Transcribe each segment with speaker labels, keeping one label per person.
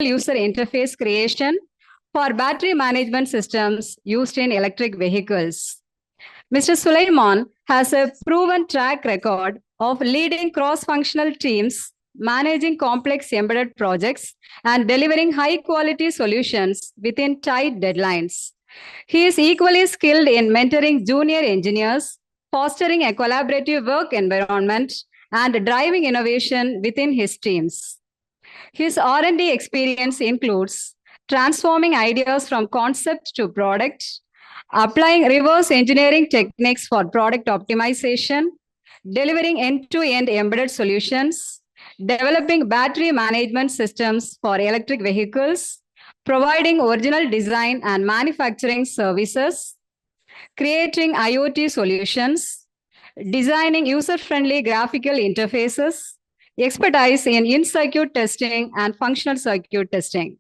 Speaker 1: user interface creation for battery management systems used in electric vehicles. Mr. Sulaiman has a proven track record of leading cross-functional teams, managing complex embedded projects, and delivering high-quality solutions within tight deadlines. He is equally skilled in mentoring junior engineers, fostering a collaborative work environment, and driving innovation within his teams. His R&D experience includes transforming ideas from concept to product, applying reverse engineering techniques for product optimization, delivering end-to-end embedded solutions, developing battery management systems for electric vehicles, providing original design and manufacturing services, creating IoT solutions, designing user-friendly graphical interfaces, expertise in-circuit testing and functional circuit testing.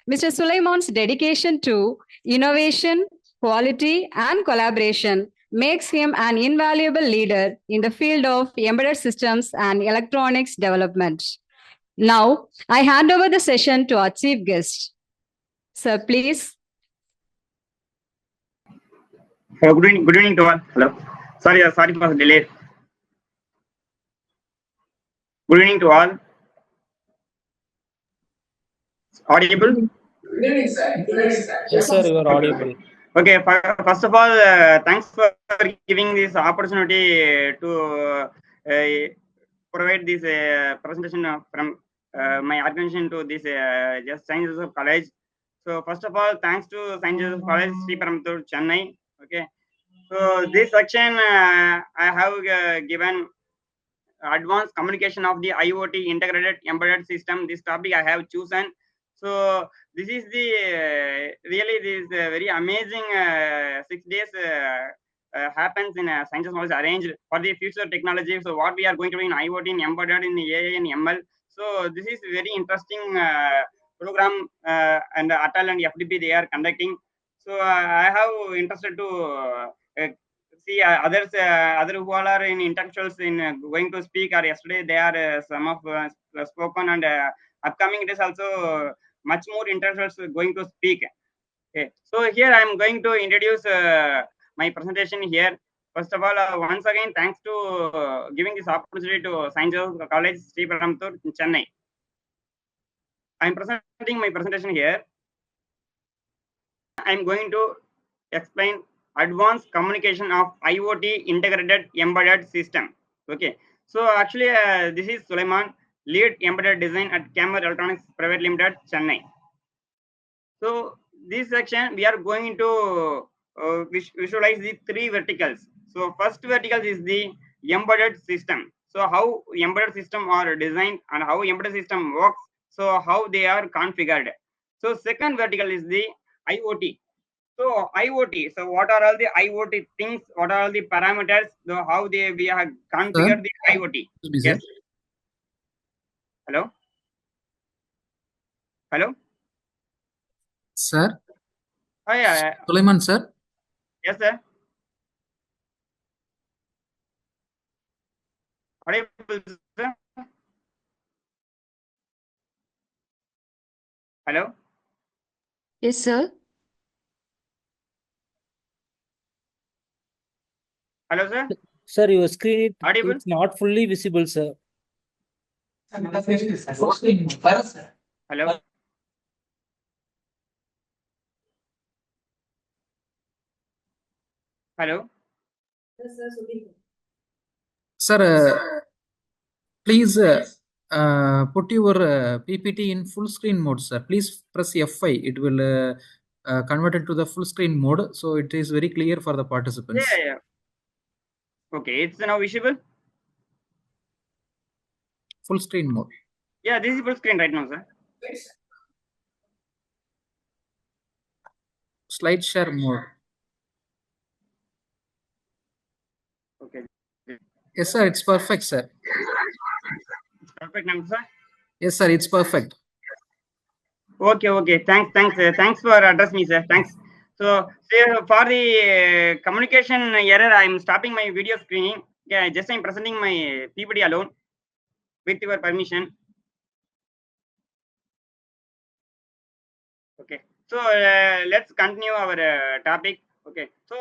Speaker 1: Mr. Sulaiman's dedication to innovation, quality, and collaboration makes him an invaluable leader in the field of embedded systems and electronics development. Now, I hand over the session to our chief guest. Sir, please.
Speaker 2: Good evening to all. Hello. Sorry for the delay. Good evening to all. Audible?
Speaker 3: Yes, sir, you are audible.
Speaker 2: Okay, first of all, thanks for giving this opportunity to provide this presentation from my organization to this just Saint Joseph College. So first of all, thanks to Saint Joseph College, Sri Perambur, Chennai. Okay. So this section I have given advanced communication of the IoT integrated embedded system. This topic I have chosen. So this is the really this very amazing 6 days happens in sciences knowledge arranged for the future technology. So what we are going to do in IoT, in embedded, in AI and ML. So this is very interesting program and Atal and FDP they are conducting. So I have interested to see others other who all are in intellectuals in going to speak or yesterday they are some of spoken and upcoming it is also much more intellectuals going to speak. Okay, so here I am going to introduce my presentation here. First of all, once again, thanks to giving this opportunity to Saint Joseph College, Sri Perambur, Chennai. I am presenting my presentation here. I am going to explain advanced communication of IoT integrated embedded system. Okay, so actually this is Sulaiman, lead embedded design at Camber Electronics Private Limited, Chennai. So this section we are going to visualize the three verticals. So first vertical is the embedded system. So how embedded system are designed and how embedded system works. So how they are configured. So second vertical is the IoT. So IoT. So what are all the IoT things? What are all the parameters? So how we have configured the IoT? Yes. Hello. Hello.
Speaker 4: Sir.
Speaker 2: Oh, yeah.
Speaker 4: Sulaiman, sir.
Speaker 2: Yes, sir. Audible, sir. Hello.
Speaker 1: Yes, sir.
Speaker 2: Hello, sir.
Speaker 3: Sir, your screen
Speaker 2: Audible?
Speaker 3: is not fully visible, sir.
Speaker 2: Hello. Hello.
Speaker 4: Sir, please put your PPT in full screen mode, sir. Please press F5. It will convert it to the full screen mode, so it is very clear for the participants.
Speaker 2: Yeah. Okay, it's now visible.
Speaker 4: Full screen mode.
Speaker 2: Yeah, this is full screen right now, sir.
Speaker 4: Slide share mode.
Speaker 2: Okay.
Speaker 4: Yes, sir. It's perfect, sir.
Speaker 2: It's perfect now, sir.
Speaker 4: Yes, sir. It's perfect.
Speaker 2: Okay. Thanks for addressing me, sir. Thanks. So for the communication error, I'm stopping my video screening. Yeah, just I'm presenting my PPT alone with your permission. So let's continue our topic. Okay. So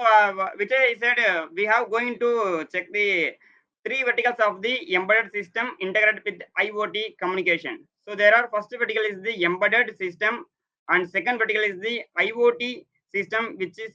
Speaker 2: which I said we have going to check the three verticals of the embedded system integrated with IoT communication. So there are first vertical is the embedded system, and second vertical is the IoT system which is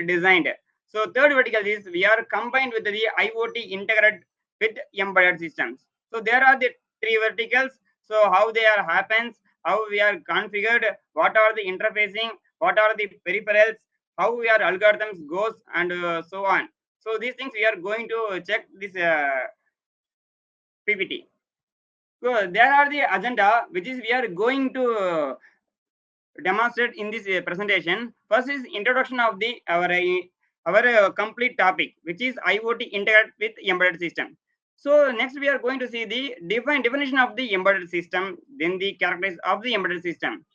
Speaker 2: designed. So third vertical is we are combined with the IoT integrated with embedded systems. So there are the three verticals. So how they are happens, how we are configured, what are the interfacing, what are the peripherals, how our algorithms goes, and so on. So these things we are going to check this PPT. So there are the agenda which is we are going to demonstrate in this presentation. First is introduction of the our complete topic, which is IoT integrated with embedded system. So next we are going to see the definition of the embedded system, then the characteristics of the embedded system,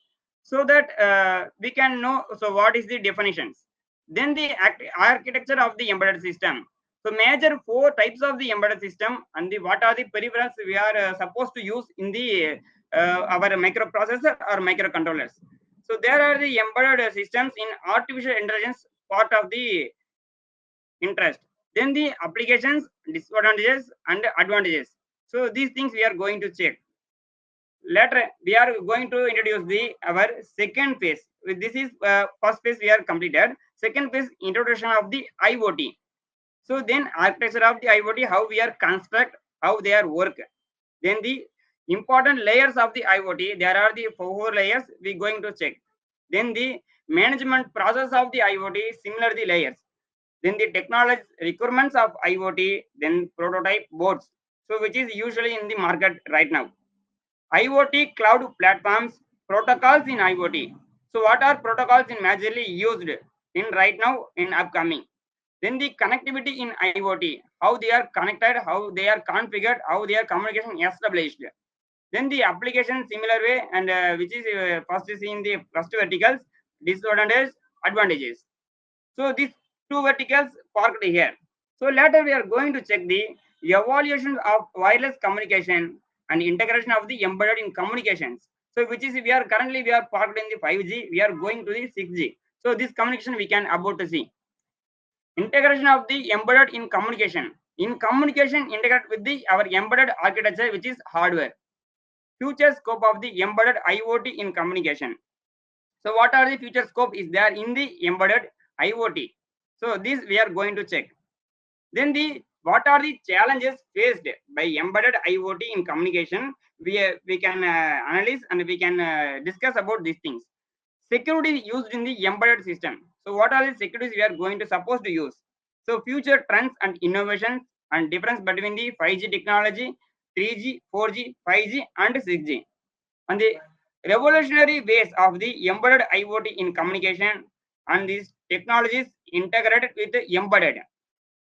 Speaker 2: so that we can know so what is the definitions, then the architecture of the embedded system. So major four types of the embedded system, and the what are the peripherals we are supposed to use in the our microprocessor or microcontrollers. So there are the embedded systems in artificial intelligence part of the interest, then the applications, disadvantages and advantages. So these things we are going to check. Later we are going to introduce the our second phase. This is first phase we are completed. Second phase, introduction of the IoT. So then architecture of the IoT, how we are construct, how they are work. Then the important layers of the IoT, there are the four layers we going to check. Then the management process of the IoT, similar the layers. Then the technology requirements of IoT, then prototype boards, so which is usually in the market right now. IoT cloud platforms, protocols in IoT. So what are protocols in majorly used in right now in upcoming? Then the connectivity in IoT, how they are connected, how they are configured, how their communication established. Then the application similar way, and which is first is in the first verticals, disadvantages, advantages. So these two verticals parked here. So later we are going to check the evaluation of wireless communication and integration of the embedded in communications. So which is we are currently we are parked in the 5G, we are going to the 6G. So this communication we can about to see. Integration of the embedded in communication. In communication, integrate with the our embedded architecture, which is hardware. Future scope of the embedded IoT in communication. So what are the future scope is there in the embedded IoT? So this we are going to check. Then the what are the challenges faced by embedded IoT in communication? We can analyze and we can discuss about these things. Security used in the embedded system. So what are the securities we are going to supposed to use? So future trends and innovations and difference between the 5G technology, 3G, 4G, 5G and 6G. And the revolutionary ways of the embedded IoT in communication, and these technologies integrated with the embedded.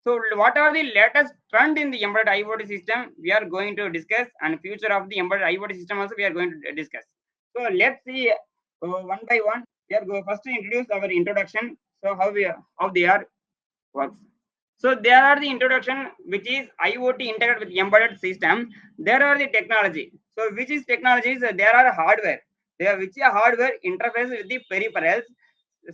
Speaker 2: So what are the latest trend in the embedded IoT system we are going to discuss, and future of the embedded IoT system also we are going to discuss. So let's see one by one. We are going first to introduce our introduction. So how they are works. So there are the introduction, which is IoT integrated with embedded system. There are the technology. So which is technologies? There are hardware. There which are hardware interface with the peripherals,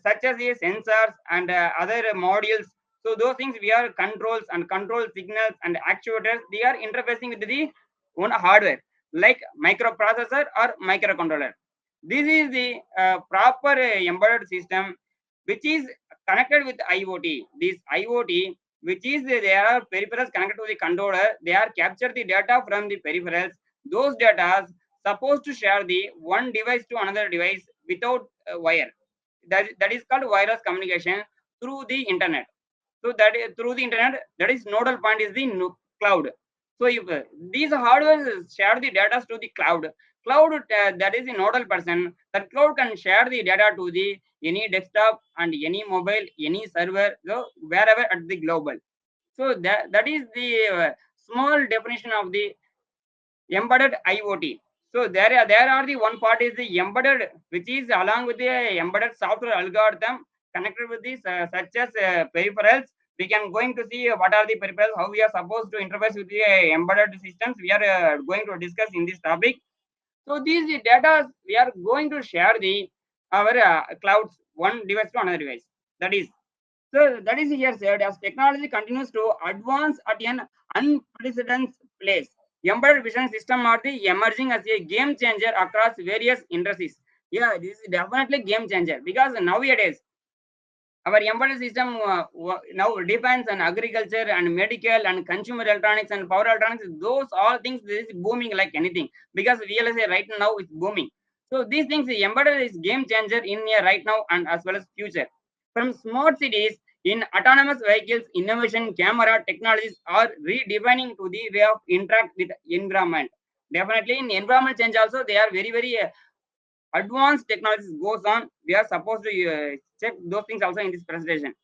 Speaker 2: such as the sensors and other modules. So those things we are controls and control signals and actuators. They are interfacing with the one hardware like microprocessor or microcontroller. This is the proper embedded system which is connected with IoT. This IoT, which is they are peripherals connected to the controller, they are capture the data from the peripherals. Those data supposed to share the one device to another device without wire. That is called wireless communication through the internet. So that is, through the internet, that is nodal point is the cloud. So if these hardware share the data to the cloud, that is the nodal person, that cloud can share the data to the any desktop and any mobile, any server, so wherever at the global. So that is the small definition of the embedded IoT. So there are the one part is the embedded, which is along with the embedded software algorithm connected with this such as peripherals. We can going to see what are the peripherals, how we are supposed to interface with the embedded systems. We are going to discuss in this topic. So these data we are going to share the our clouds, one device to another device. That is here said, as technology continues to advance at an unprecedented pace, embedded vision system are the emerging as a game changer across various industries. Yeah, this is definitely game changer, because nowadays our embedded system now depends on agriculture and medical and consumer electronics and power electronics. Those all things, this is booming like anything, because VLSI right now is booming. So these things, embedded is game changer in here right now and as well as future. From smart cities in autonomous vehicles, innovation, camera technologies are redefining to the way of interact with environment. Definitely in environment change also, they are very advanced technologies goes on. We are supposed to check those things also in this presentation.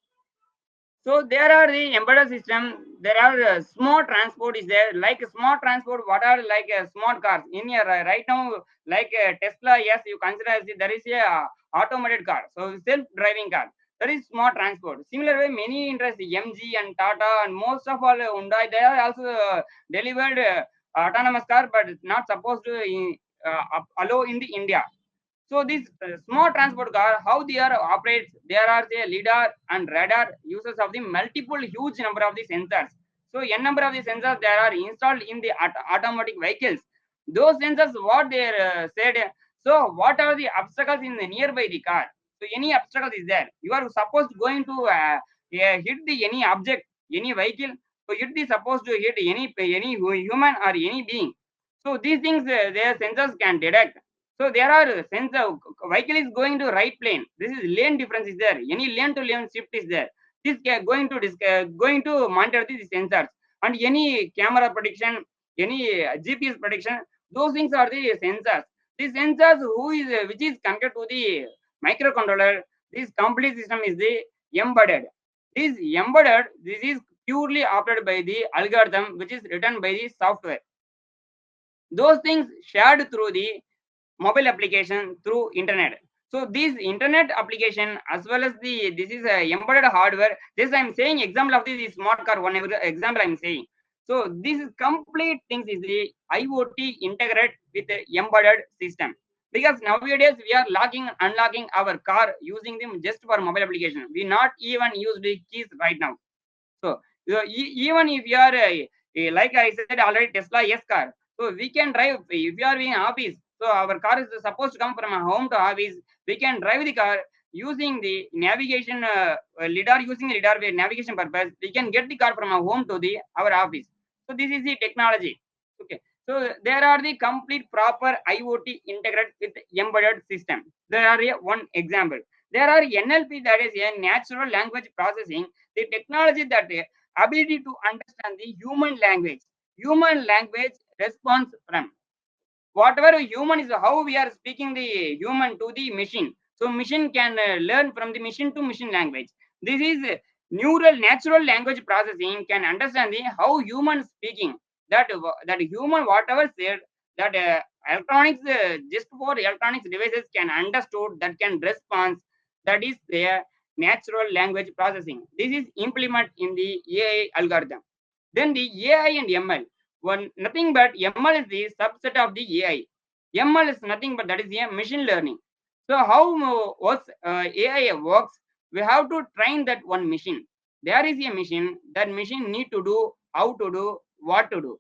Speaker 2: So there are the embedded system. There are smart transport is there, like smart transport. What are like smart cars in here right now? Like Tesla, yes, you consider as there is a automated car, so self-driving car. That is smart transport. Similar way, many industries, MG and Tata and most of all Hyundai, they are also delivered autonomous car, but it's not supposed to allow in the India. So this small transport car, how they are operates, there are the lidar and radar uses of the multiple huge number of the sensors. So n number of the sensors that are installed in the automatic vehicles. Those sensors, what they said. So what are the obstacles in the nearby the car? So any obstacle is there, you are supposed going to hit the any object, any vehicle. So it is supposed to hit any human or any being. So these things, their sensors can detect. So there are sensor, vehicle is going to right lane. This is lane difference is there. Any lane to lane shift is there. This going to monitor these sensors, and any camera prediction, any GPS prediction. Those things are the sensors. These sensors which is connected to the microcontroller. This complete system is the embedded. This is purely operated by the algorithm which is written by the software. Those things shared through the mobile application through internet. So this internet application as well as this is a embedded hardware. This I'm saying example of this smart car, one example I'm saying. So this is complete things is the IoT integrate with the embedded system, because nowadays we are locking unlocking our car using them just for mobile application. We not even use the keys right now. So even if you are like I said already, Tesla yes car, so we can drive if you are in office. So our car is supposed to come from a home to office. We can drive the car using the navigation lidar, using lidar with navigation purpose. We can get the car from our home to the our office. So this is the technology. Okay. So there are the complete proper IoT integrated with embedded system. There are one example. There are NLP, that is a natural language processing, the technology that ability to understand the human language response from whatever human is, how we are speaking the human to the machine. So machine can learn from the machine to machine language. This is natural language processing can understand the how human speaking, that human whatever said, that electronics just for electronics devices can understood, that can respond. That is their natural language processing. This is implement in the AI algorithm. Then the AI and ML, one nothing but ML is the subset of the AI. ML is nothing but that is a machine learning. So how AI works? We have to train that one machine. There is a machine. That machine need to do, how to do, what to do.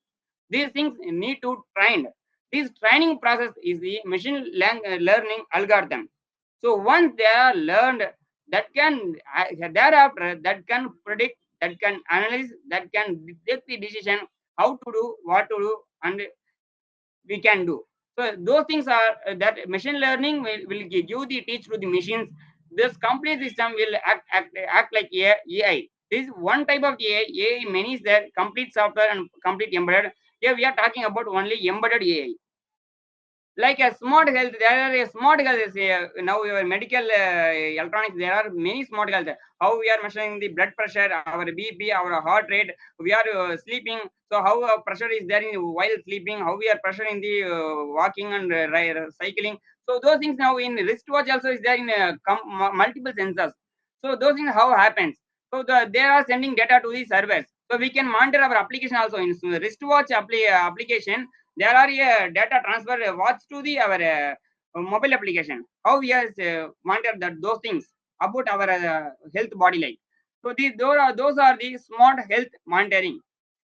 Speaker 2: These things need to train. This training process is the machine learning algorithm. So once they are learned, that can thereafter that can predict, that can analyze, that can take the decision how to do, what to do, and we can do. So those things are that machine learning will give the teach to the machines. This complete system will act like AI. This is one type of AI. AI many is there, complete software and complete embedded. Here we are talking about only embedded AI. Like a smart health, there are a smart health is now your medical electronics, there are many smart health, how we are measuring the blood pressure, our BP, our heart rate. We are sleeping, so how pressure is there in while sleeping, how we are pressure in the walking and cycling. So those things now in wristwatch also is there in multiple sensors. So those things how happens. So they are sending data to the servers, so we can monitor our application also in wristwatch application. There are data transfer watch to the our mobile application, how we have monitored that those things about our health body life. So those are the smart health monitoring.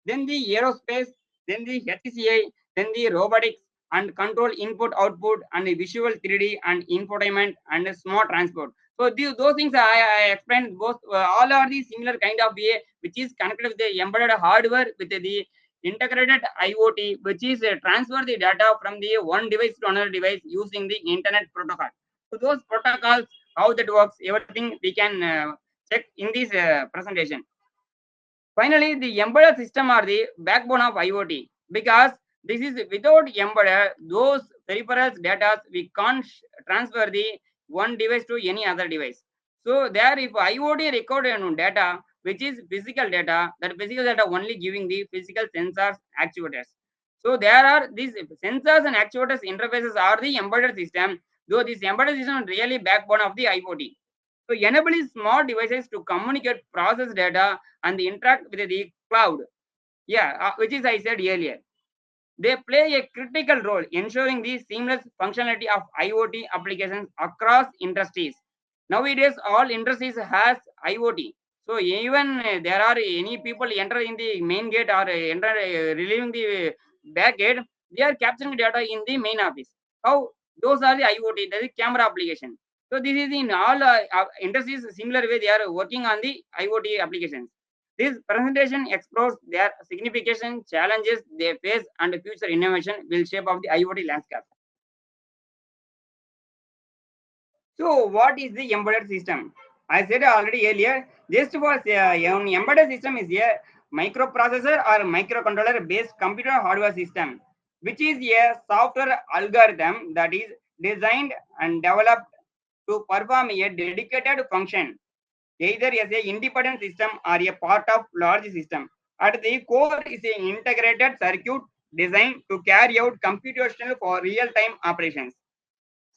Speaker 2: Then the aerospace, then the HCI, then the robotics and control input output and the visual 3D and infotainment and smart transport. So those things I explained both all are the similar kind of way which is connected with the embedded hardware with the integrated IoT, which is transfer the data from the one device to another device using the internet protocol. So those protocols, how that works, everything we can check in this presentation. Finally, the embedded system are the backbone of IoT because this is without embedded, those peripherals data we can't transfer the one device to any other device. So there, if IoT record data, which is physical data, that physical data only giving the physical sensors, actuators. So there are these sensors and actuators interfaces are the embedded system, though this embedded system is really backbone of the IoT. So enable smart devices to communicate, process data, and interact with the cloud. Yeah, which is I said earlier. They play a critical role ensuring the seamless functionality of IoT applications across industries. Nowadays, all industries has IoT. So even there are any people enter in the main gate or enter relieving the back gate, they are capturing data in the main office. How those are the IoT, that is camera application. So this is in all industries similar way they are working on the IoT applications. This presentation explores their signification, challenges they face, and future innovation will shape of the IoT landscape. So, what is the embedded system? I said already earlier, just for an embedded system is a microprocessor or microcontroller based computer hardware system, which is a software algorithm that is designed and developed to perform a dedicated function either as a independent system or a part of large system. At the core is an integrated circuit designed to carry out computational for real-time operations.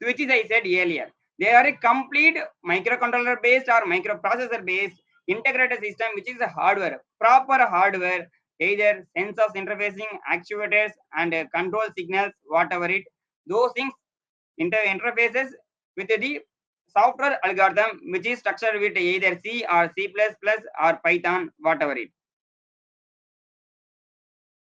Speaker 2: So which is I said earlier. They are a complete microcontroller based or microprocessor based integrated system which is a hardware, proper hardware, either sensors interfacing, actuators and control signals, whatever it, those things interfaces with the software algorithm which is structured with either C or C++ or Python, whatever it.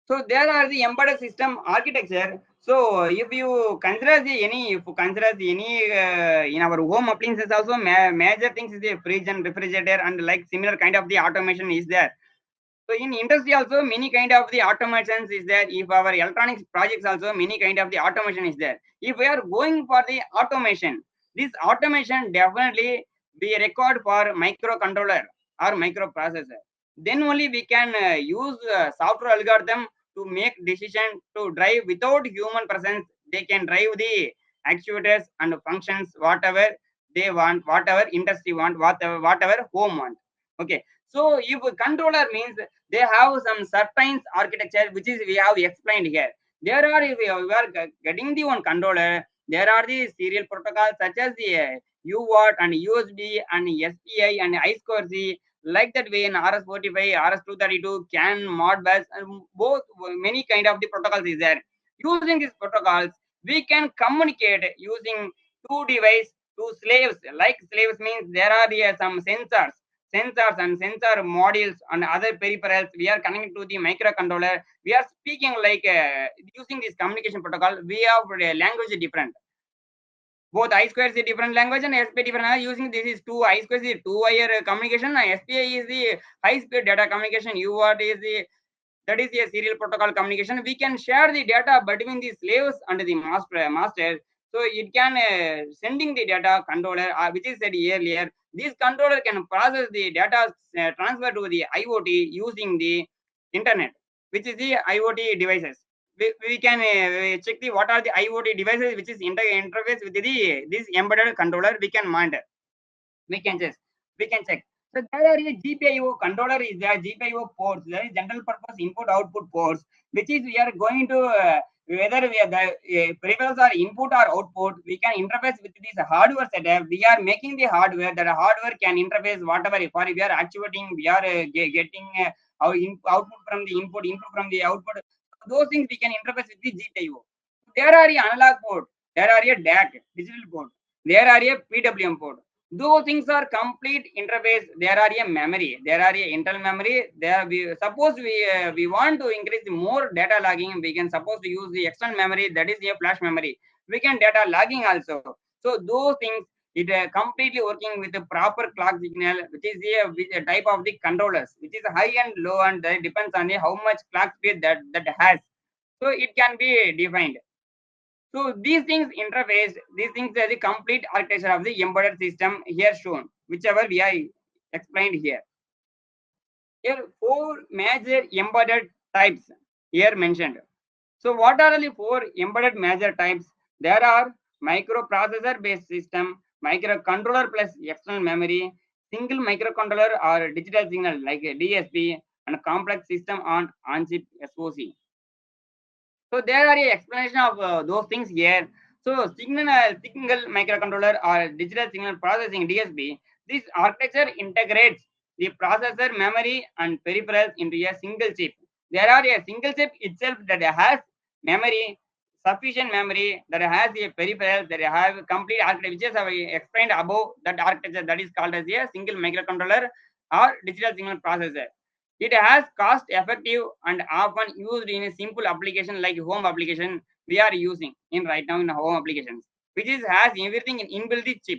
Speaker 2: So there are the embedded system architecture. So if you consider any in our home appliances also major things is the fridge and refrigerator and like similar kind of the automation is there. So in industry also many kind of the automations is there. If our electronics projects also many kind of the automation is there. If we are going for the automation, this automation definitely be required for microcontroller or microprocessor. Then only we can use software algorithm to make decision to drive without human presence. They can drive the actuators and functions whatever they want, whatever industry want, whatever home want. Okay. So if a controller means they have some certain architecture which is we have explained here. There are if we are getting the one controller, there are the serial protocols such as the UART and USB and SPI and I2C. Like that way in RS-45, RS-232, CAN, Modbus, and both many kind of the protocols is there. Using these protocols, we can communicate using two device, two slaves. Like slaves means there are some sensors and sensor modules and other peripherals. We are connecting to the microcontroller. We are speaking like using this communication protocol. We have language different. Both I square is a different language and SPI different. Using this is two I square is two wire communication. And SPI is the high speed data communication. UART is the that is a serial protocol communication. We can share the data between the slaves and the master. So it can sending the data controller, which is said earlier. This controller can process the data transfer to the IoT using the internet, which is the IoT devices. We can check the what are the IoT devices which is interface with the this embedded controller. We can monitor. We can check. So there are a GPIO controller is there, GPIO ports, there is general purpose input output ports, which is we are going to whether we are the peripherals are input or output, we can interface with this hardware setup. We are making the hardware that hardware can interface whatever. If we are actuating, we are getting our output from the input from the output. Those things we can interface with the GPIO. There are the analog port. there are a DAC, digital port, there are a PWM port. Those things are complete interface. There are a memory, there are a internal memory. There suppose we want to increase more data logging, we can suppose to use the external memory, that is a flash memory. We can data logging also. So those things, it completely working with the proper clock signal, which is a type of the controllers, which is high and low, and that depends on the how much clock speed that has. So it can be defined. So these things interface, these things are the complete architecture of the embedded system here shown, whichever we are explained here. Here, 4 major embedded types here mentioned. So what are the 4 embedded major types? There are microprocessor based system, microcontroller plus external memory, single microcontroller or digital signal like a DSP, and complex system on chip SoC. So there are a explanation of those things here. So single microcontroller or digital signal processing DSP, this architecture integrates the processor, memory, and peripherals into a single chip. There are a single chip itself that has memory, sufficient memory, that has a peripheral, that have complete architecture, which is explained above. That architecture that is called as a single microcontroller or digital signal processor. It has cost effective and often used in a simple application like home application we are using in right now in home applications, which is has everything in inbuilt chip.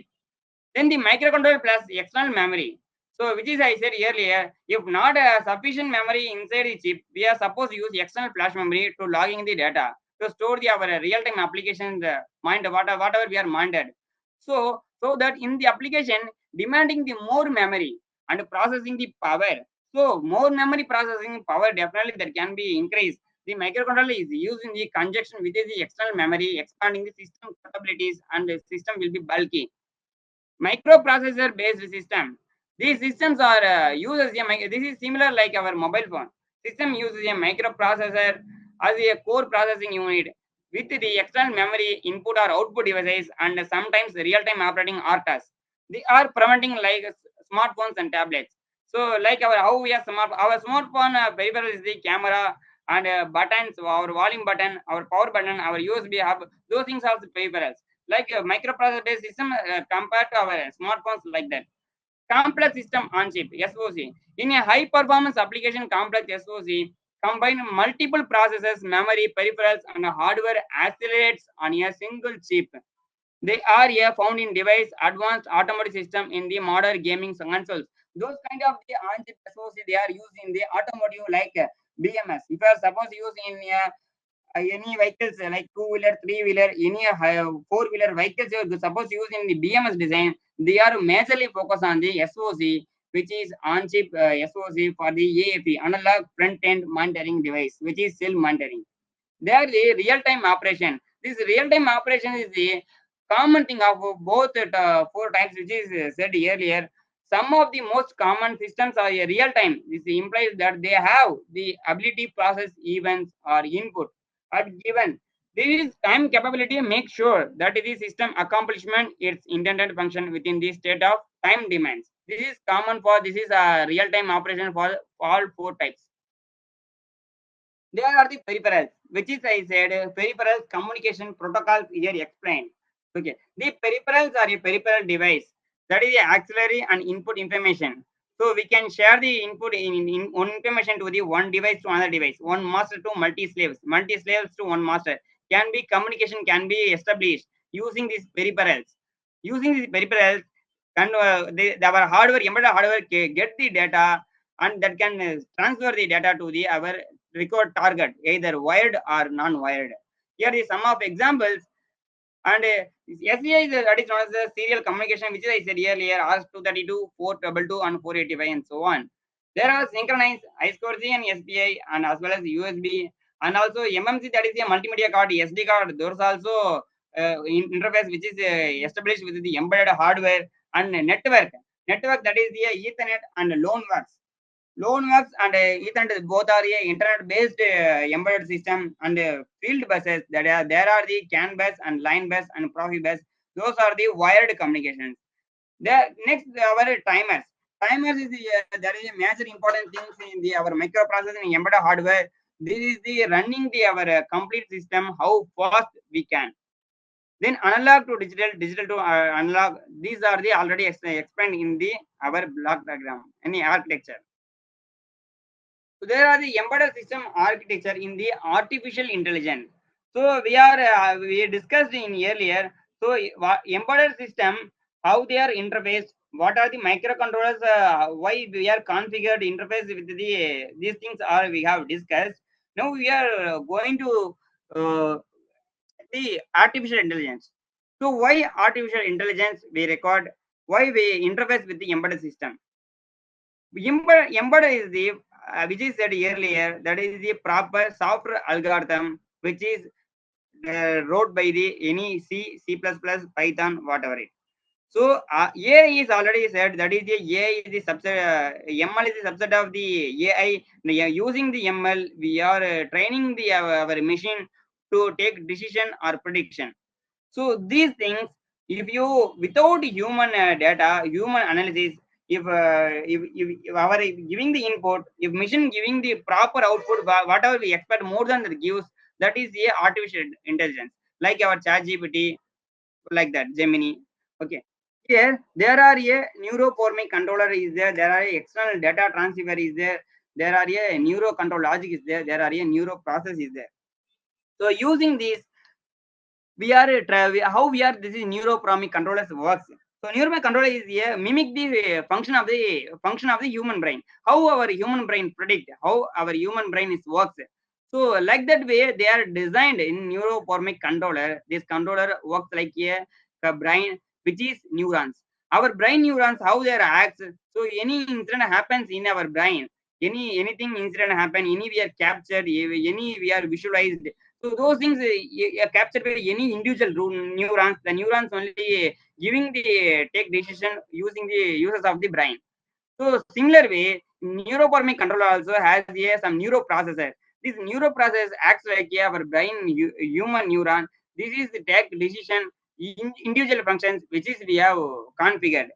Speaker 2: Then the microcontroller plus external memory. So which is I said earlier, if not a sufficient memory inside the chip, we are supposed to use external flash memory to logging the data to store the our real-time applications mind whatever we are minded. So that in the application demanding the more memory and processing the power. So more memory processing power definitely that can be increased. The microcontroller is used in the conjunction with the external memory, expanding the system capabilities, and the system will be bulky. Microprocessor based system. These systems are uses this is similar like our mobile phone. System uses a microprocessor as a core processing unit with the external memory input or output devices and sometimes real-time operating RTAs. They are preventing like smartphones and tablets. So like how we are our smartphone peripheral is the camera and buttons, our volume button, our power button, our USB hub. Those things are the peripherals like a microprocessor based system compared to our smartphones like that. Complex system on chip SoC. In a high performance application, complex SoC combine multiple processors, memory, peripherals, and hardware accelerates on a single chip. They are found in device advanced automotive system in the modern gaming consoles. Those kind of the on-chip SoC they are used in the automotive like BMS. If you are supposed to use in any vehicles like two-wheeler, three-wheeler, any four-wheeler vehicles you're supposed to use in the BMS design, they are majorly focused on the SoC, which is on-chip SoC for the AFE, analog front-end monitoring device, which is cell monitoring. They are the real-time operation. This real-time operation is the common thing of both 4 types, which is said earlier. Some of the most common systems are real-time. This implies that they have the ability to process events or input at given. This time capability makes sure that the system accomplishment its intended function within the state of time demands. This is common for this is a real-time operation for all 4 types. There are the peripherals, which is I said peripherals communication protocols here explained. Okay, the peripherals are a peripheral device that is a auxiliary and input information. So we can share the input in one information to the one device to another device, one master to multi slaves to one master. Can be communication can be established using these peripherals. Using these peripherals, and our hardware, embedded hardware, get the data and that can transfer the data to the our record target, either wired or non-wired. Here is some of examples. And SCI is that is known as the serial communication, which I said earlier, RS-232, 422, and 485, and so on. There are synchronized I2C and SPI, and as well as USB, and also MMC, that is a multimedia card, SD card. Those also interface which is established with the embedded hardware and network. Network that is the Ethernet and LoanWorks. LoanWorks and Ethernet both are a internet-based embedded system and field buses that are there are the CAN bus and line bus and Profibus. Those are the wired communications. The next our timers. Timers is the that is a major important things in the our microprocessing embedded hardware. This is the running the our complete system how fast we can. Then analog to digital, digital to analog. These are the already explained in the our block diagram, any architecture. So there are the embedded system architecture in the artificial intelligence. So we discussed in earlier. So embedded system, how they are interfaced, what are the microcontrollers, why we are configured interface with these things are we have discussed. Now we are going to the artificial intelligence. So why artificial intelligence we record? Why we interface with the embedded system? Embedded is the which is said earlier, that is the proper software algorithm which is wrote by the any C++, Python, whatever it. So AI is already said, that is the AI is the subset, ML is the subset of the AI. Using the ML, we are training the our machine to take decision or prediction. So these things, if you without human data, human analysis, if our giving the input, if machine giving the proper output, whatever we expect more than that gives, that is a artificial intelligence, like our ChatGPT, like that Gemini. Okay. Here there are a neuroforming controller is there. There are a external data transceiver is there. There are a neuro control logic is there. There are a neuro process is there. So using these we are how we are this is neuropromic controllers works. So neuropromic controller is a mimic the function of the human brain, how our human brain predict, how our human brain is works. So like that way they are designed in neuroformic controller. This controller works like a brain which is neurons, our brain neurons, how they acts. So any incident happens in our brain, anything incident happen, any we are captured, any we are visualized. So those things are captured by any individual neurons. The neurons only giving the take decision using the uses of the brain. So similar way, neuroformic controller also has some neuroprocessor. This neuroprocessor acts like our brain human neuron. This is the take decision individual functions which is we have configured.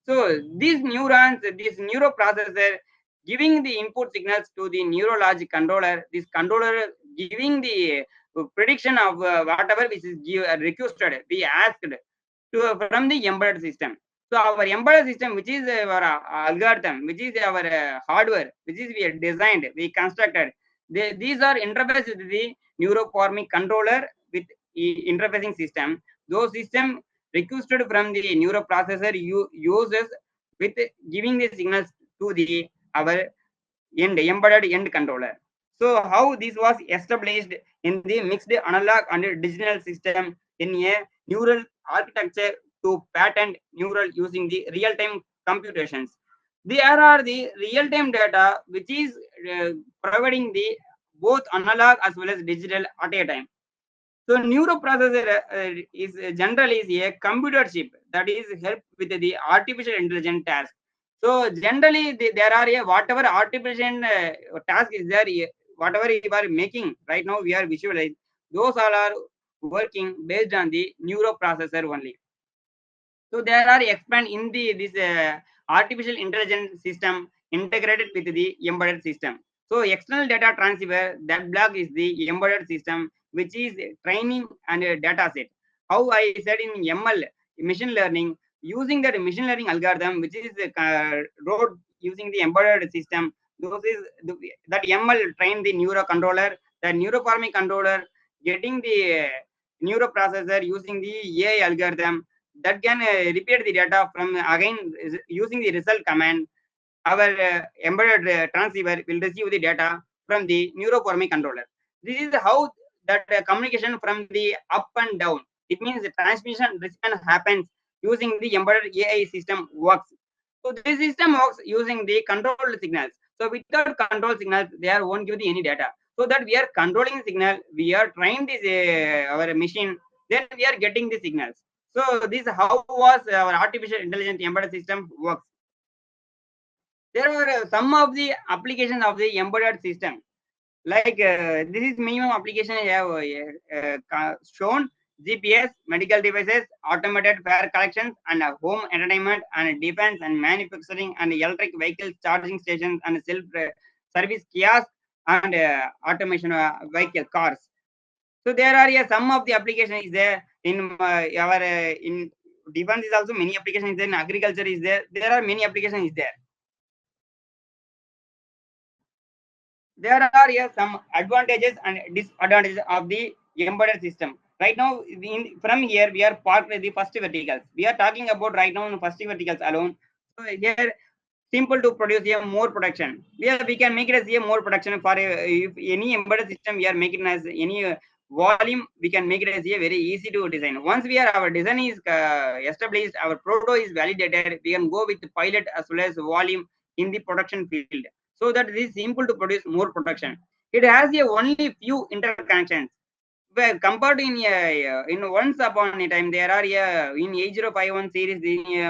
Speaker 2: So these neurons, this neuroprocessor giving the input signals to the neurologic controller. This controller giving the prediction of whatever which is requested, we asked from the embedded system. So our embedded system, which is our algorithm, which is our hardware, which is we designed, we constructed. These are interfaced with the neuroformic controller with interfacing system. Those system requested from the neuroprocessor uses with giving the signals to the our embedded end controller. So how this was established in the mixed analog and digital system in a neural architecture to patent neural using the real-time computations. There are the real-time data which is providing the both analog as well as digital at a time. So neuroprocessor is generally is a computer chip that is help with the artificial intelligence task. So generally there are whatever artificial task is there, whatever you are making right now we are visualizing, those all are working based on the neuroprocessor only. So there are expand in the this artificial intelligence system integrated with the embedded system. So external data transfer, that block is the embedded system, which is training and data set. How I said in ML, machine learning, using that machine learning algorithm, which is wrote using the embedded system. Those is that ML train the neurocontroller, the neuroforming controller getting the neuroprocessor using the AI algorithm that can repeat the data from again using the result command. Our embedded transceiver will receive the data from the neuroforming controller. This is how that communication from the up and down. It means the transmission reception happens using the embedded AI system works. So this system works using the controlled signals. So without control signals, they are won't give the any data. So that we are controlling the signal, we are trying this our machine, then we are getting the signals. So this how was our artificial intelligence embedded system works. There are some of the applications of the embedded system. Like this is minimum application I have shown: GPS, medical devices, automated fare collections, and home entertainment, and defense and manufacturing, and electric vehicles charging stations, and self service kiosks, and automation vehicle cars. So there are some of the application is there in our in defense is also many applications there, in agriculture is there. There are many applications is there. There are some advantages and disadvantages of the embedded system. Right now, from here we are parked the first verticals. We are talking about right now in first verticals alone. So here simple to produce a more production. We can make it as a more production for if any embedded system we are making as any volume, we can make it as a very easy to design. Once our design is established, our proto is validated, we can go with the pilot as well as volume in the production field, so that it is simple to produce more production. It has a only few interconnections. Well, compared in once upon a time, there are in 8051 series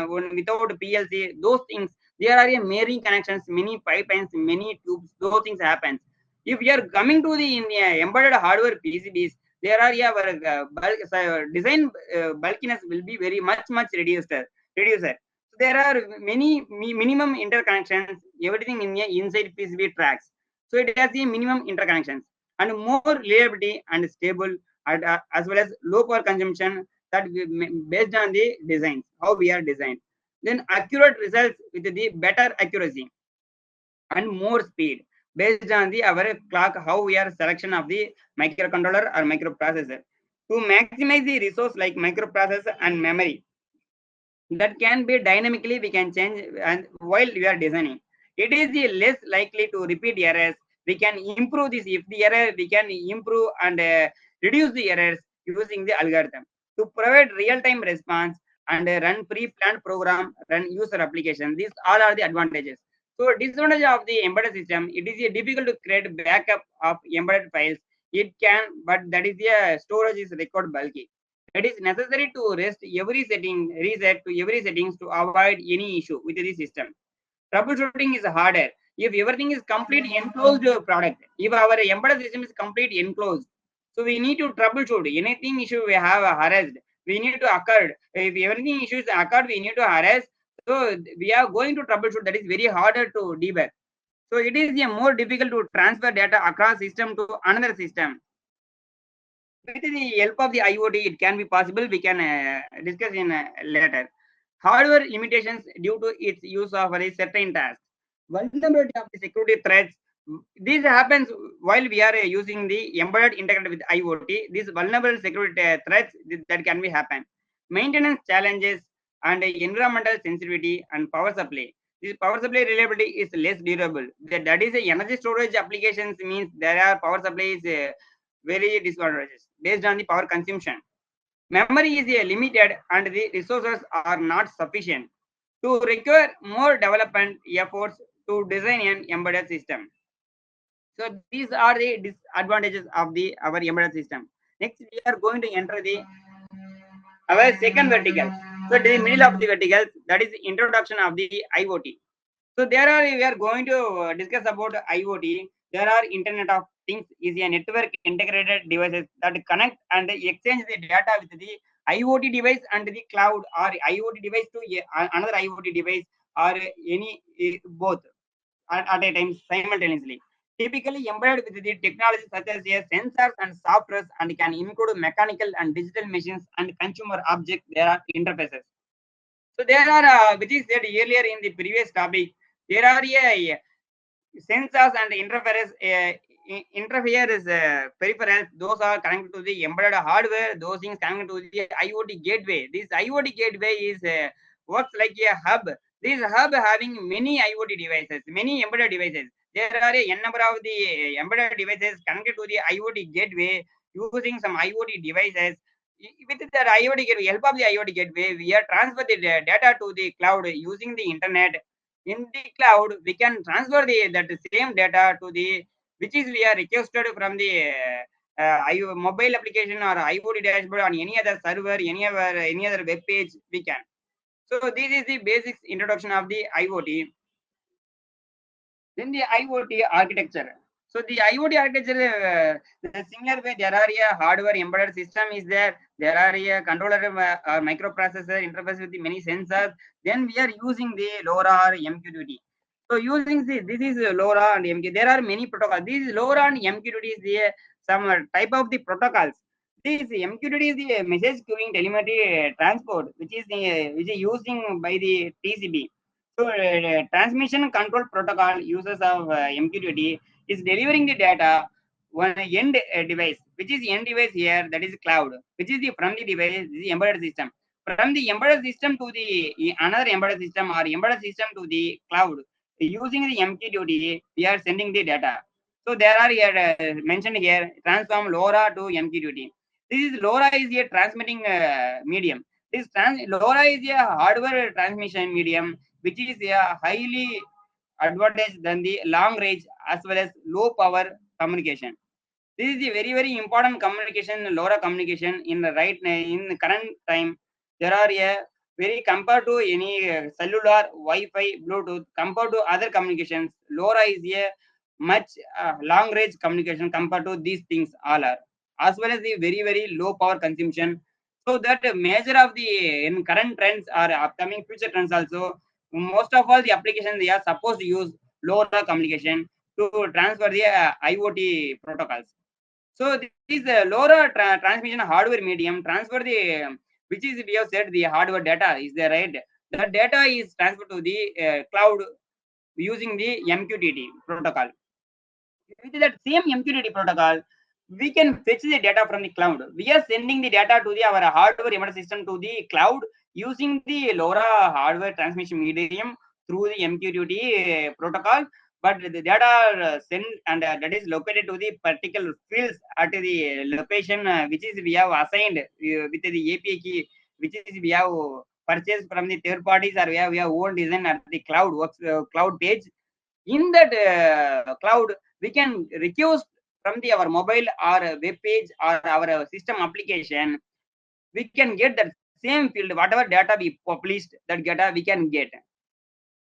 Speaker 2: without PLC, those things there are many connections, many pipelines, many tubes. Those things happen. If we are coming to the in embedded hardware PCBs, there are design bulkiness will be very much reduced. So there are many minimum interconnections. Everything in inside PCB tracks. So it has a minimum interconnections and more reliability and stable, and, as well as low power consumption, that based on the designs, how we are designed. Then accurate results with the better accuracy and more speed based on the our clock, how we are selection of the microcontroller or microprocessor to maximize the resource like microprocessor and memory that can be dynamically we can change and while we are designing. It is the less likely to repeat errors. We can improve this. If the error, we can improve and reduce the errors using the algorithm to provide real-time response and run pre-planned program, run user application. These all are the advantages. So disadvantage of the embedded system, it is difficult to create backup of embedded files. It can, but that is a storage is record bulky. It is necessary to reset to every settings to avoid any issue with the system. Troubleshooting is harder. If everything is complete enclosed product, if our embedded system is complete enclosed, so we need to troubleshoot anything issue we have harassed. We need to occurred. If everything issues occurred, we need to harass. So we are going to troubleshoot. That is very harder to debug. So it is more difficult to transfer data across system to another system. With the help of the IoT, it can be possible. We can discuss in later. Hardware limitations due to its use of a certain task. Vulnerability of the security threats. This happens while we are using the embedded integrated with IoT. These vulnerable security threats that can be happen. Maintenance challenges and environmental sensitivity and power supply. This power supply reliability is less durable. That is energy storage applications means there are power supplies very disadvantages based on the power consumption. Memory is limited and the resources are not sufficient to require more development efforts to design an embedded system. So these are the disadvantages of the our embedded system. Next, we are going to enter the our second vertical. So the middle of the vertical, that is the introduction of the IoT. So there are we are going to discuss about IoT. There are Internet of Things is a network integrated devices that connect and exchange the data with the IoT device and the cloud, or IoT device to another IoT device, or any both at a time simultaneously. Typically embedded with the technology such as sensors and softwares, and can include mechanical and digital machines and consumer objects. There are interfaces. So there are, which is said earlier in the previous topic, there are sensors and interferes peripherals. Those are connected to the embedded hardware. Those things connected to the IoT gateway. This IoT gateway is works like a hub. This hub having many IoT devices, many embedded devices. There are a n number of the embedded devices connected to the IoT gateway using some IoT devices. With the IoT gateway, help of the IoT gateway, we are transfer the data to the cloud using the internet. In the cloud, we can transfer that same data to the which is we are requested from the mobile application or IoT dashboard on any other server, any other web page we can. So this is the basic introduction of the IoT. Then the IoT architecture. So the IoT architecture, the similar way, there are a hardware embedded system is there. There are a controller or microprocessor interface with the many sensors. Then we are using the LoRa or MQTT. So using this is LoRa and MQTT. There are many protocols. This LoRa and MQTT is the some type of the protocols. This MQTT is the message queuing telemetry transport, which is using by the TCP. So transmission control protocol uses of MQTT is delivering the data one end device, which is end device here, that is cloud, which is the from the device, the embedded system. From the embedded system to the another embedded system or embedded system to the cloud, using the MQTT, we are sending the data. So there are here mentioned here transform LoRa to MQTT. This is LoRa is a transmitting medium. LoRa is a hardware transmission medium, which is a highly advantage than the long range as well as low power communication. This is a very important communication, LoRa communication in the in the current time. There are a very compared to any cellular, Wi-Fi, Bluetooth, compared to other communications, LoRa is a much long range communication compared to these things all are, as well as the very low power consumption. So that major of the in current trends or upcoming future trends also, most of all the applications they are supposed to use LoRa communication to transfer the IoT protocols. So this LoRa transmission hardware medium transfer the which is we have said the hardware data is there, right? The data is transferred to the cloud using the MQTT protocol. With that same MQTT protocol, we can fetch the data from the cloud. We are sending the data to the our hardware embedded system to the cloud using the LoRa hardware transmission medium through the MQTT protocol. But the data are sent and that is located to the particular fields at the location which is we have assigned with the API key, which is we have purchased from the third parties or we have own design at the cloud works cloud page. In that cloud, we can request from the our mobile or web page or our system application. We can get that same field, whatever data we published, that data we can get.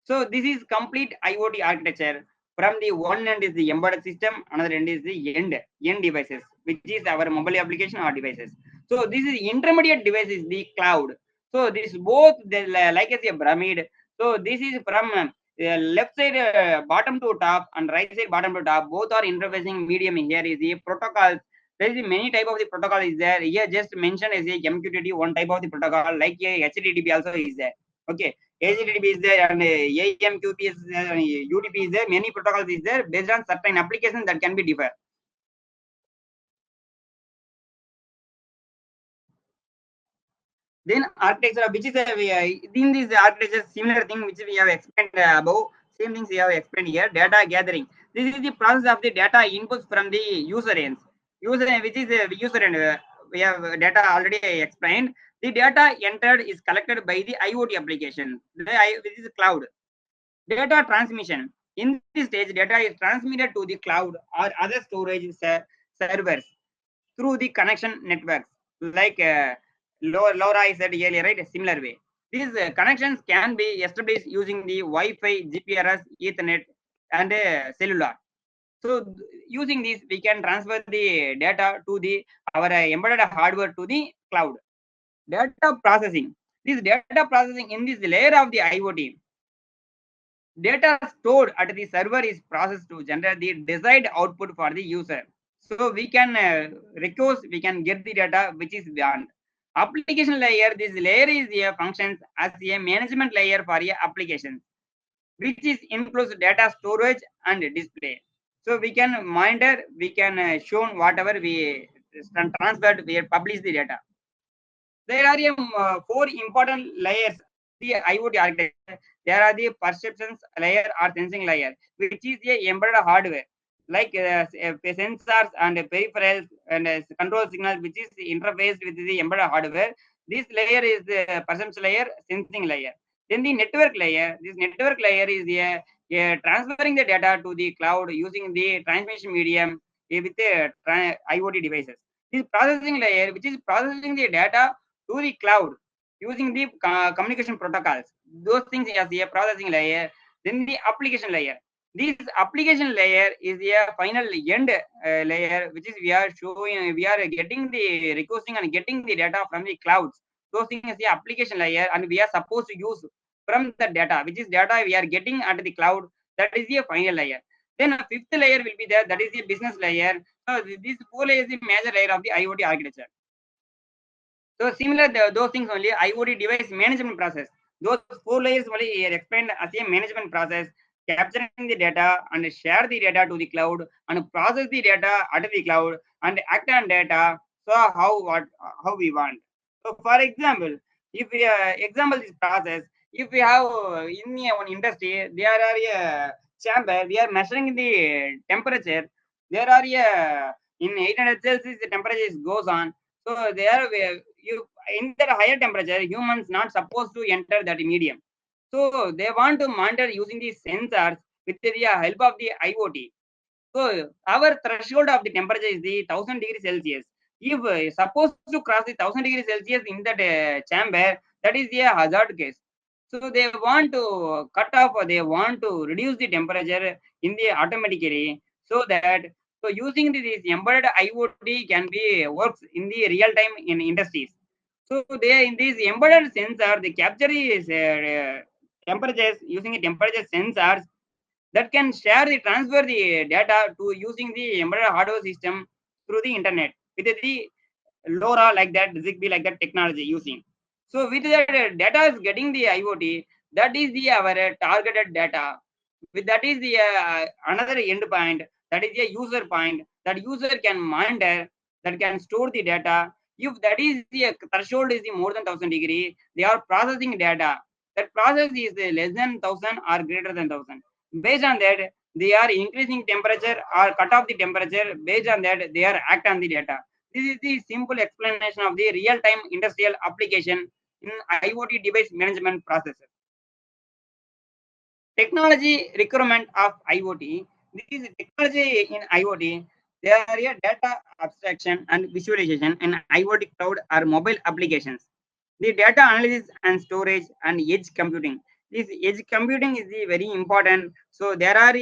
Speaker 2: So this is complete IoT architecture. From the one end is the embedded system, another end is the end devices, which is our mobile application or devices. So this is intermediate device is the cloud. So this both like as a pyramid. So this is from left side bottom to top and right side bottom to top. Both are interfacing medium. Here is the protocols. There is many type of the protocol is there. Here just mentioned as a MQTT one type of the protocol, like a HTTP also is there. Okay. HTTP is there and AMQP is there, and UDP is there. Many protocols is there based on certain applications that can be differ. Then architecture, which is in this architecture similar thing which we have explained above. Same things we have explained here. Data gathering. This is the process of the data inputs from the user ends. Which is user end. We have data already explained. The data entered is collected by the IoT application, which is cloud. Data transmission. In this stage, data is transmitted to the cloud or other storage servers through the connection networks, like LoRa I said earlier, right? A similar way. These connections can be established using the Wi-Fi, GPRS, Ethernet, and cellular. So using this, we can transfer the data to the our embedded hardware to the cloud. Data processing. This data processing in this layer of the IoT, data stored at the server is processed to generate the desired output for the user. So we can request, we can get the data which is beyond. Application layer, this layer is a functions as a management layer for a application, which is includes data storage and display. So we can monitor, we can show whatever we transferred, we publish the data. There are four important layers the IoT architecture. There are the perceptions layer or sensing layer, which is a embedded hardware like sensors and peripherals and control signals, which is interfaced with the embedded hardware. This layer is the perception layer, sensing layer. Then the network layer. This network layer is transferring the data to the cloud using the transmission medium with the IoT devices. This processing layer, which is processing the data to the cloud using the communication protocols. Those things as a processing layer. Then the application layer. This application layer is a final end layer, which is we are showing, we are getting the requesting and getting the data from the clouds. Those things is the application layer, and we are supposed to use from the data, which is data we are getting at the cloud. That is the final layer. Then a fifth layer will be there. That is the business layer. So this four layer is the major layer of the IoT architecture. So similar those things only IoT device management process. Those four layers only are explained as a management process, capturing the data and share the data to the cloud and process the data at the cloud and act on data. So how we want. So for example, if we example this process, if we have in one industry, there are a chamber, we are measuring the temperature. There are in 800 Celsius the temperature goes on. So there you in that higher temperature, humans not supposed to enter that medium. So they want to monitor using the sensors with the help of the IoT. So our threshold of the temperature is the 1000 degrees Celsius. If supposed to cross the 1000 degrees Celsius in that chamber, that is a hazard case. So they want to cut off or they want to reduce the temperature in the automatically so that so using this embedded IoT can be works in the real time in industries. So they in this embedded sensor, they capture is temperatures using a temperature sensors that can share the transfer the data to using the embedded hardware system through the internet with the LoRa like that, Zigbee like that technology using. So with that data is getting the IoT, that is the our targeted data. With that is the another endpoint, that is a user point. That user can monitor, that can store the data. If that is the threshold is the more than 1000 degree, they are processing data. That process is less than 1000 or greater than 1000. Based on that, they are increasing temperature or cut off the temperature. Based on that, they are act on the data. This is the simple explanation of the real-time industrial application in IoT device management processes. Technology requirement of IoT. This technology in IoT, there are a data abstraction and visualization in IoT cloud or mobile applications. The data analysis and storage and edge computing. This edge computing is the very important. So there are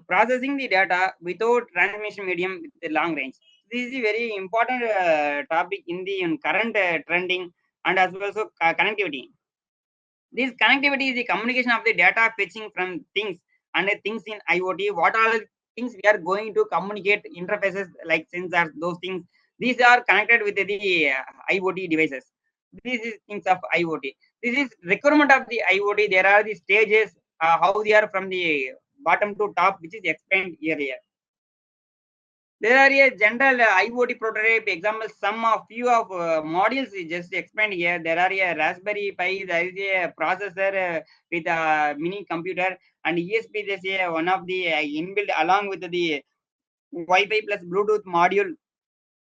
Speaker 2: processing the data without transmission medium with the long range. This is a very important topic in the current trending and as well as connectivity. This connectivity is the communication of the data fetching from things and things in IoT. What are the things we are going to communicate interfaces like sensors, those things. These are connected with the IoT devices. This is things of IoT. This is requirement of the IoT. There are the stages, how they are from the bottom to top, which is explained earlier. There are a general IoT prototype example. Some of few of modules is just explained here. There are a Raspberry Pi. There is a processor with a mini computer and ESP. There's one of the inbuilt along with the Wi-Fi plus Bluetooth module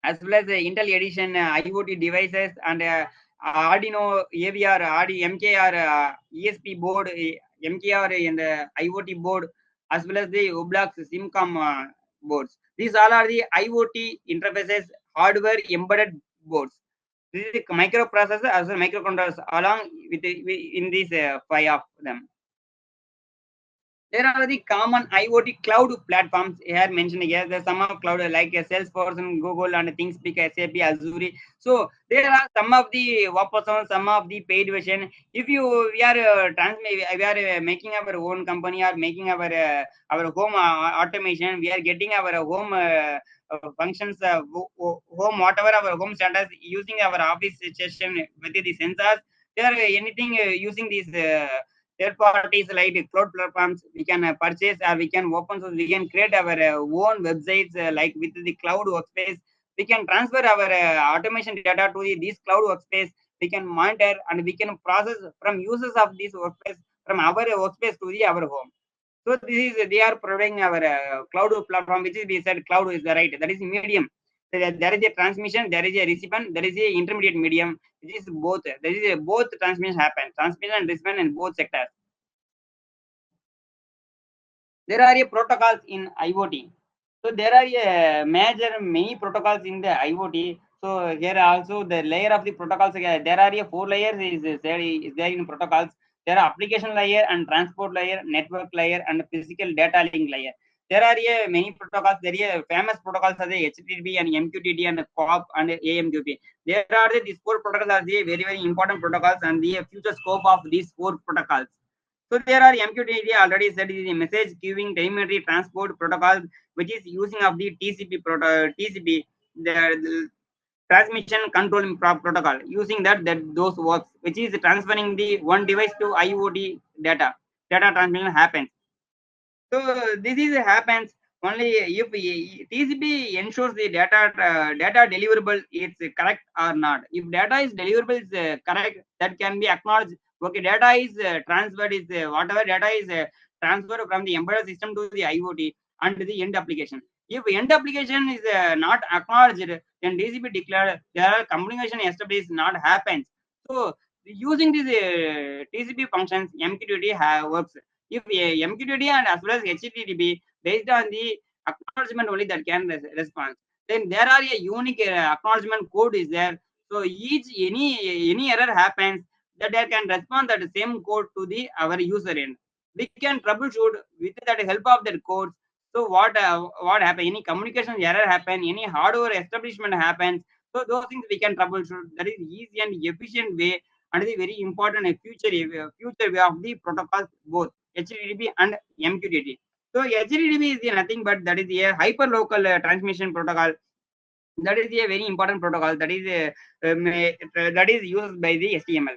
Speaker 2: as well as the Intel Edition IoT devices and Arduino AVR, MKR ESP board, MKR in the IoT board, as well as the Ublox SIMCOM boards. These all are the IoT interfaces, hardware embedded boards. This is the microprocessor as well as microcontrollers along with in these five of them. There are the common IoT cloud platforms here mentioned here. There's some of cloud like Salesforce and Google and ThinkSpeak, SAP, Azure. So there are some of the open, some of the paid version. If we are we are making our own company or making our home automation, we are getting our home functions, home whatever our home standards using our office session with the sensors. There are anything using these. Third parties like cloud platforms we can purchase or we can open source, we can create our own websites like with the cloud workspace. We can transfer our automation data to this cloud workspace. We can monitor and we can process from users of this workspace from our workspace to our home. So this is they are providing our cloud platform, which is we said cloud is the right. That is medium. There is a transmission, there is a recipient, there is a intermediate medium. It is both. There is both transmission happen, transmission and recipient in both sectors. There are protocols in IoT. So there are many protocols in the IoT. So here also the layer of the protocols. There are four layers is there in protocols. There are application layer and transport layer, network layer, and physical data link layer. There are many protocols. There are famous protocols as HTTP and MQTT and COP and AMQP. There are these four protocols are the very important protocols and the future scope of these four protocols. So there are MQTT already said is a message queuing telemetry transport protocol, which is using of the TCP, the transmission control protocol. Using that those works, which is transferring the one device to IoT data transmission happens. So this is happens only if TCP ensures the data deliverable is correct or not. If data is deliverable is correct, that can be acknowledged. Okay, data is transferred is whatever data is transferred from the embedded system to the IoT and the end application. If end application is not acknowledged, then TCP declared their communication established not happens. So using these TCP functions, MQTT works. If MQTT and as well as HTTP based on the acknowledgement only that can respond, then there are a unique acknowledgement code is there. So any error happens, that there can respond that same code to the our user end. We can troubleshoot with that help of that code. So what happen? Any communication error happen? Any hardware establishment happens? So those things we can troubleshoot. That is easy and efficient way, and is very important future way of the protocols both HTTP and MQTT. So HTTP is nothing but that is a hyperlocal transmission protocol. That is a very important protocol. That is used by the HTML.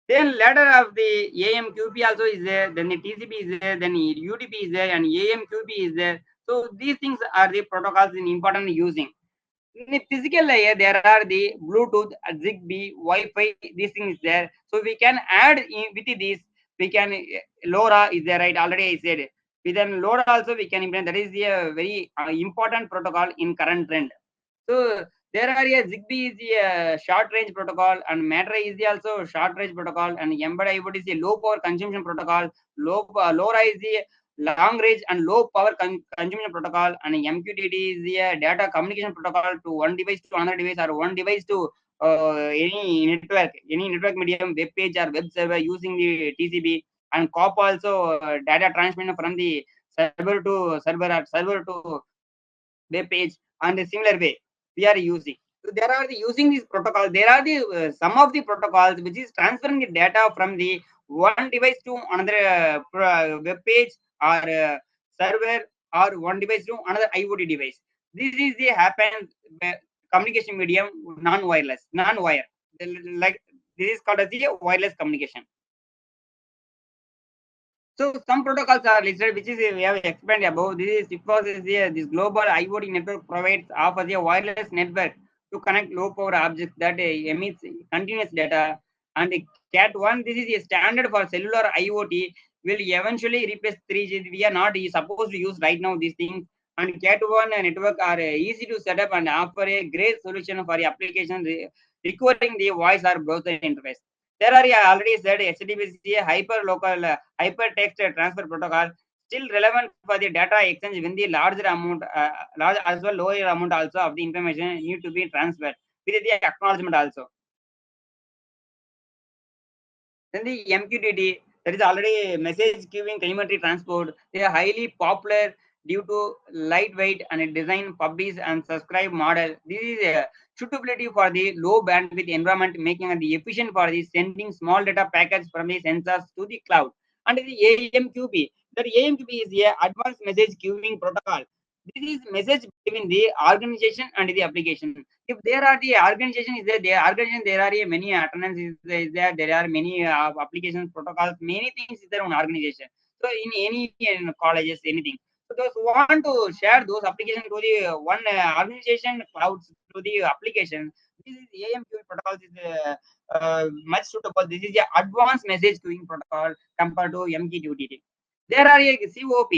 Speaker 2: Then ladder of the AMQP also is there. Then the TCP is there. Then UDP is there, and AMQP is there. So these things are the protocols in important using. In the physical layer, there are the Bluetooth, Zigbee, Wi-Fi. These things there. So we can add in with this. We can LoRa is there, right? Already I said. Within LoRa also we can implement. That is a very important protocol in current trend. So there are a Zigbee is a short range protocol, and Matter is also short range protocol, and embedded IoT is a low power consumption protocol. LoRa is the long range and low power consumption protocol, and MQTT is a data communication protocol to one device to another device, or one device to any network medium, web page or web server using the TCP, and COP also data transmission from the server to server or server to web page, and a similar way we are using. So there are the using this protocol. There are the some of the protocols which is transferring the data from the one device to another web page or server, or one device to another IoT device. This is the happen communication medium non-wireless, non-wire. Like this is called as the wireless communication. So some protocols are listed, which is we have explained above. This is because this global IoT network provides offers a wireless network to connect low power objects that emits continuous data. And Cat1, this is a standard for cellular IoT, will eventually replace 3G. We are not supposed to use right now these things. And Cat1 network are easy to set up and offer a great solution for applications requiring the voice or browser interface. There are already said HTTP is a hyperlocal hypertext transfer protocol, still relevant for the data exchange when the larger amount, large as well lower amount also of the information need to be transferred with the acknowledgement also. Then the MQTT, that is already message queuing telemetry transport. They are highly popular due to lightweight and design publish and subscribe model. This is a suitability for the low bandwidth environment, making it efficient for the sending small data packets from the sensors to the cloud. And the AMQP, that AMQP is a advanced message queuing protocol. This is message between the organization and the application. If there are the organization is there, there are many attendance is there, there are many applications, protocols, many things is there on organization. So in colleges, anything. So those who want to share those applications to the one organization clouds to the application, this is AMQP protocol is much suitable. This is a advanced message queuing protocol compared to MQTT. There are a COP.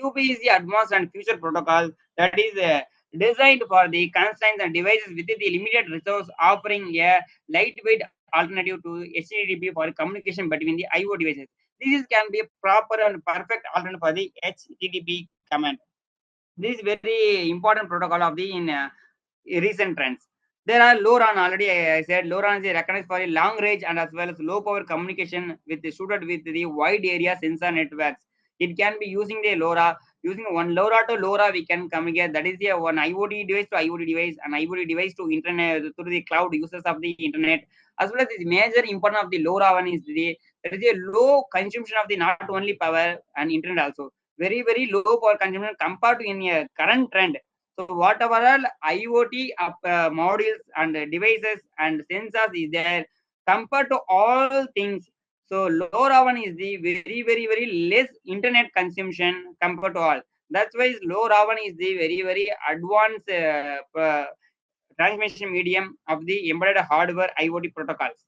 Speaker 2: COP is the advanced and future protocol that is designed for the constraints and devices within the limited resource, offering a lightweight alternative to HTTP for communication between the IO devices. This can be a proper and perfect alternative for the HTTP command. This is very important protocol of the in recent trends. There are LoRaWAN already. I said LoRaWAN is recognized for a long range and as well as low power communication with suited with the wide area sensor networks. It can be using the LoRa. Using one LoRa to LoRa, we can communicate. That is the one IoT device to IoT device, and IoT device to internet through the cloud users of the internet, as well as the major importance of the low ravan is there is a low consumption of the not only power and internet also. Very, very low power consumption compared to in a current trend. So whatever all IoT modules and devices and sensors is there compared to all things. So low ravan is the very, very, very less internet consumption compared to all. That's why low ravan is the very, very advanced transmission medium of the embedded hardware IoT protocols.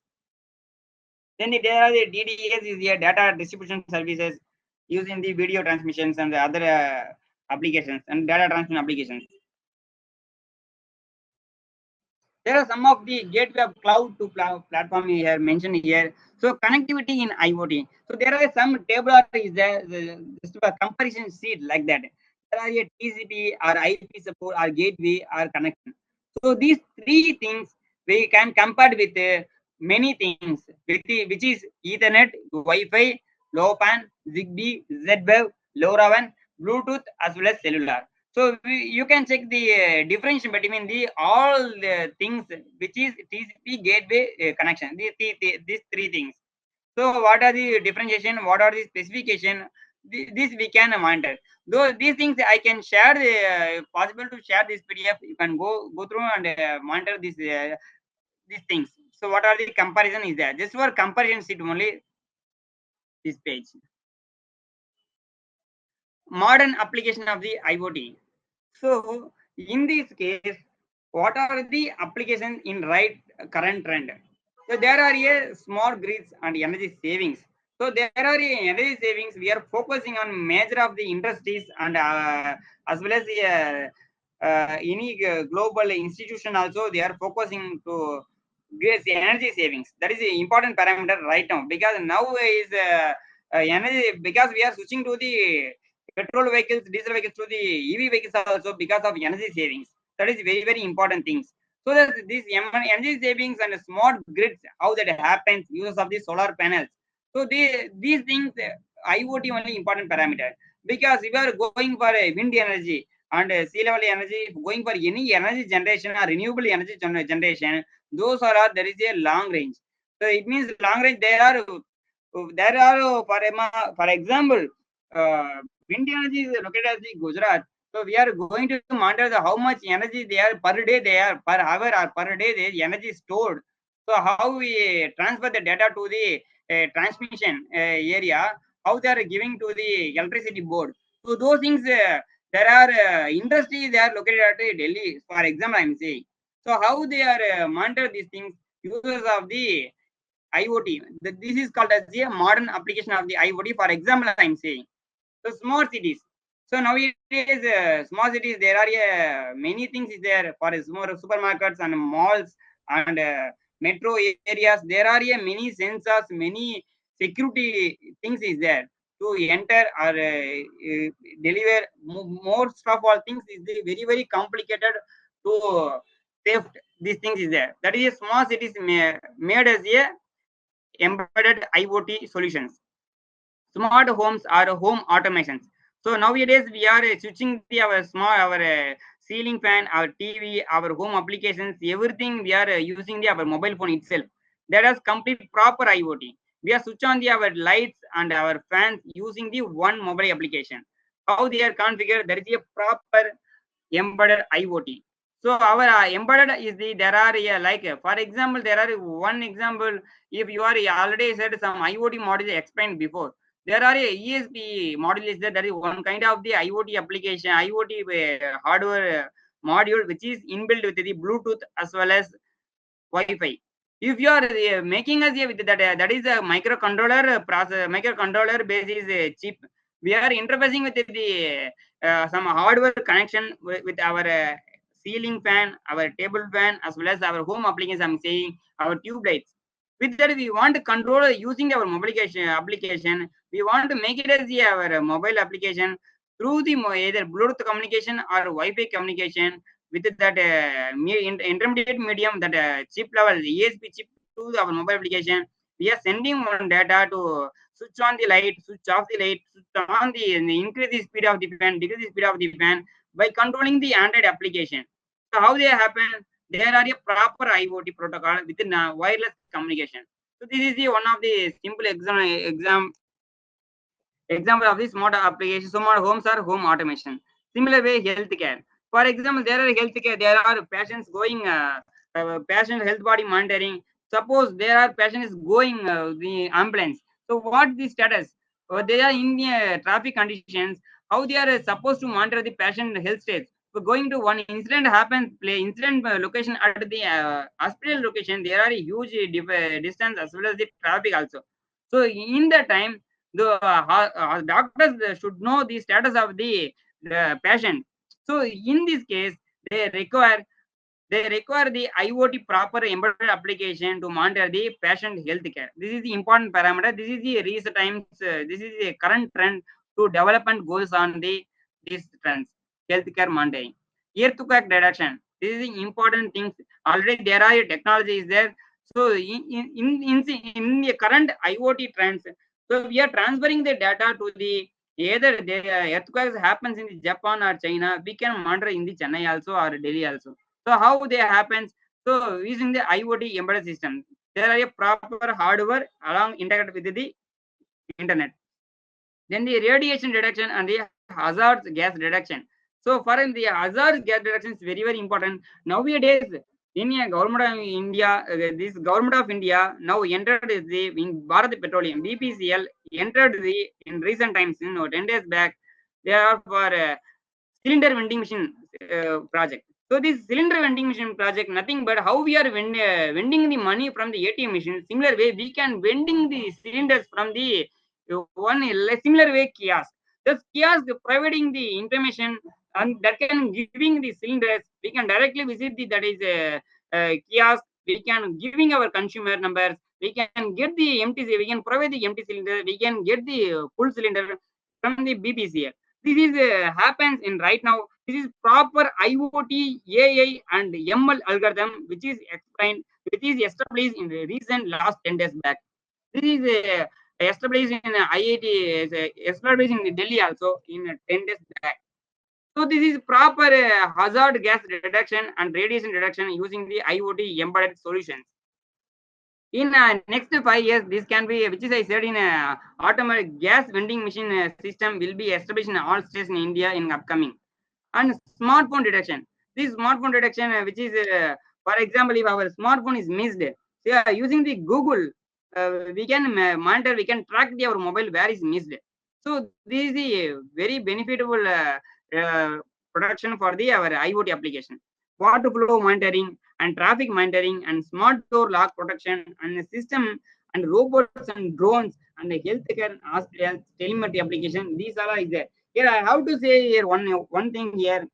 Speaker 2: Then there are the DDS is the data distribution services using the video transmissions and the other applications and data transmission applications. There are some of the gateway of cloud to platform here mentioned here. So connectivity in IoT. So there are some table is there, just a comparison sheet like that. There are a TCP or IP support or gateway or connection. So these three things we can compare with many things, which is Ethernet, Wi-Fi, LoWPAN, ZigBee, Z-Wave, LoRaWAN, Bluetooth as well as cellular. So you can check the difference between the all the things which is TCP gateway connection. These three things. So what are the differentiation? What are the specification? This we can monitor. Though these things I can share. Possible to share this PDF. You can go through and monitor these things. So what are the comparison is there? Just for comparison sheet only. This page. Modern application of the IoT. So in this case, what are the applications in right current trend? So there are a small grids and energy savings. So there are a energy savings. We are focusing on major of the industries and as well as any global institution also they are focusing to get energy savings. That is an important parameter right now because now is energy because we are switching to the petrol vehicles, diesel vehicles to the EV vehicles also because of energy savings. That is very, very important things. So that these energy savings and smart grids, how that happens, use of the solar panels. So these things, IoT only important parameter because if you are going for a wind energy and sea level energy, going for any energy generation or renewable energy generation, those are there is a long range. So it means long range. There are for example, wind energy is located as the Gujarat. So we are going to monitor how much energy they are per day, they are per hour or per day, the energy stored. So how we transfer the data to the transmission area, how they are giving to the electricity board. So those things, there are industries they are located at Delhi, for example, I'm saying. So how they are monitor these things, uses of the IoT. This is called as the modern application of the IoT. For example, I'm saying. So smart cities. So nowadays, small cities, there are many things is there for small supermarkets and malls and metro areas. There are many sensors, many security things is there to enter or deliver more stuff. All things is very, very complicated to theft. These things is there. That is a small cities made as a embedded IoT solutions. Smart homes are home automations. So nowadays we are switching our ceiling fan, our TV, our home applications, everything we are using our mobile phone itself. That is complete proper IoT. We are switch on our lights and our fans using the one mobile application. How they are configured? There is a proper embedded IoT. So our embedded is there are like for example there are one example if you are already said some IoT model explained before. There are a ESP module is there. That is one kind of the IoT application, IoT hardware module which is inbuilt with the Bluetooth as well as Wi-Fi. If you are making us with that is a microcontroller process, microcontroller basis chip. We are interfacing with the some hardware connection with our ceiling fan, our table fan, as well as our home applications. I'm saying our tube lights. With that, we want to control using our mobile application. We want to make it as our mobile application through the either Bluetooth communication or Wi-Fi communication with that intermediate medium, that chip level ESP chip to our mobile application. We are sending one data to switch on the light, switch off the light, switch on the increase the speed of the fan, decrease the speed of the fan by controlling the Android application. So how they happen? there are a proper IoT protocol within wireless communication. So this is the one of the simple example of the smart application, smart homes or home automation. Similar way, healthcare. For example, there are healthcare, there are patients going, patient health body monitoring. Suppose there are patients going the ambulance. So what the status? They are in the traffic conditions. How they are supposed to monitor the patient health state? So going to one incident happens, play incident location at the hospital location. There are a huge distance as well as the traffic also. So in that time, the doctors should know the status of the patient. So in this case, they require the IoT proper embedded application to monitor the patient health care. This is the important parameter. This is the recent times. This is the current trend to development goes on these trends. Healthcare monitoring, earthquake detection. This is the important things. Already there are technologies there. So in the current IoT trends, so we are transferring the data to the either the earthquakes happens in the Japan or China. We can monitor in the Chennai also or Delhi also. So how they happens? So using the IoT embedded system, there are a proper hardware along integrated with the internet. Then the radiation detection and the hazard gas detection. So for the hazard gas detection is very very important nowadays. In a government of India, this government of India now entered the in Bharat Petroleum BPCL entered the in recent times, 10 days back. They are for cylinder vending machine project. So this cylinder vending machine project, nothing but how we are vending the money from the ATM machine. Similar way, we can vending the cylinders from the one similar way kiosk. This kiosk providing the information and that can giving the cylinders. We can directly visit the that is kiosk. We can giving our consumer numbers. We can get the empty. We can provide the empty cylinder. We can get the full cylinder from the BPCL. This is happens in right now. This is proper IoT, AI, and ML algorithm, which is explained, which is established in the recent last 10 days back. This is established in IIT, established in Delhi also in 10 days back. So this is proper hazard gas detection and radiation detection using the IoT embedded solutions. In next 5 years, this can be, which is I said in automatic gas vending machine system will be established in all states in India in upcoming. And smartphone detection. This smartphone detection, which is, for example, if our smartphone is missed, using the Google, we can monitor, we can track our mobile where is missed. So this is the very benefitable production for the our IoT application. Water flow monitoring and traffic monitoring and smart door lock protection and the system and robots and drones and the healthcare and hospitals telemetry application. These all are there. Here I have to say here one thing here.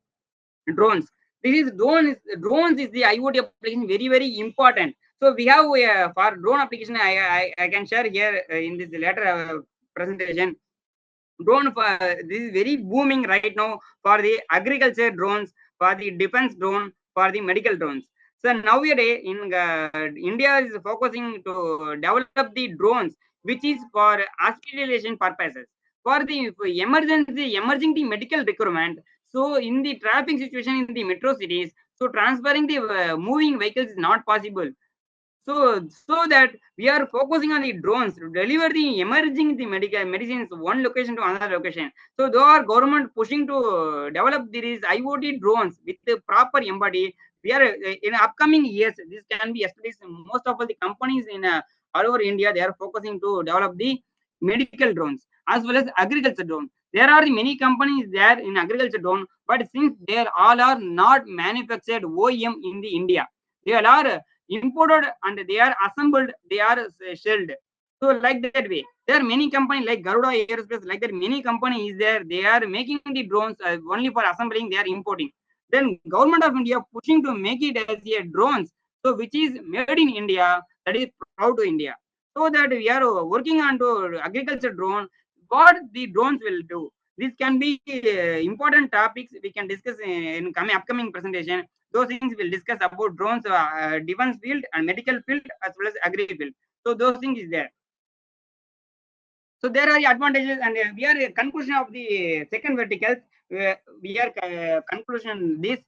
Speaker 2: Drones. This is drones is the IoT application very very important. So we have for drone application I can share here in this later presentation. Drone for this is very booming right now for the agriculture drones, for the defense drone, for the medical drones. So nowadays in India is focusing to develop the drones, which is for hospitalization purposes, for the emergency emerging the medical requirement. So in the traffic situation in the metro cities, so transferring the moving vehicles is not possible. So that we are focusing on the drones to deliver the emerging the medical medicines one location to another location. So though our government pushing to develop these IoT drones with the proper embody, we are in upcoming years this can be established. Most of the companies in all over India, they are focusing to develop the medical drones as well as agriculture drone. There are many companies there in agriculture drone, but since they all are not manufactured OEM in the India, they are imported and they are assembled, they are shelled. So like that way, there are many companies like Garuda Aerospace, like that many companies there, they are making the drones only for assembling, they are importing. Then government of India pushing to make it as a drones, so which is made in India, that is proud to India. So that we are working on to agriculture drone, what the drones will do. This can be important topics we can discuss in coming upcoming presentation. Those things we'll discuss about drones, defense field and medical field as well as agri field. So those things is there. So there are the advantages, and we are a conclusion of the second vertical. We are conclusion this.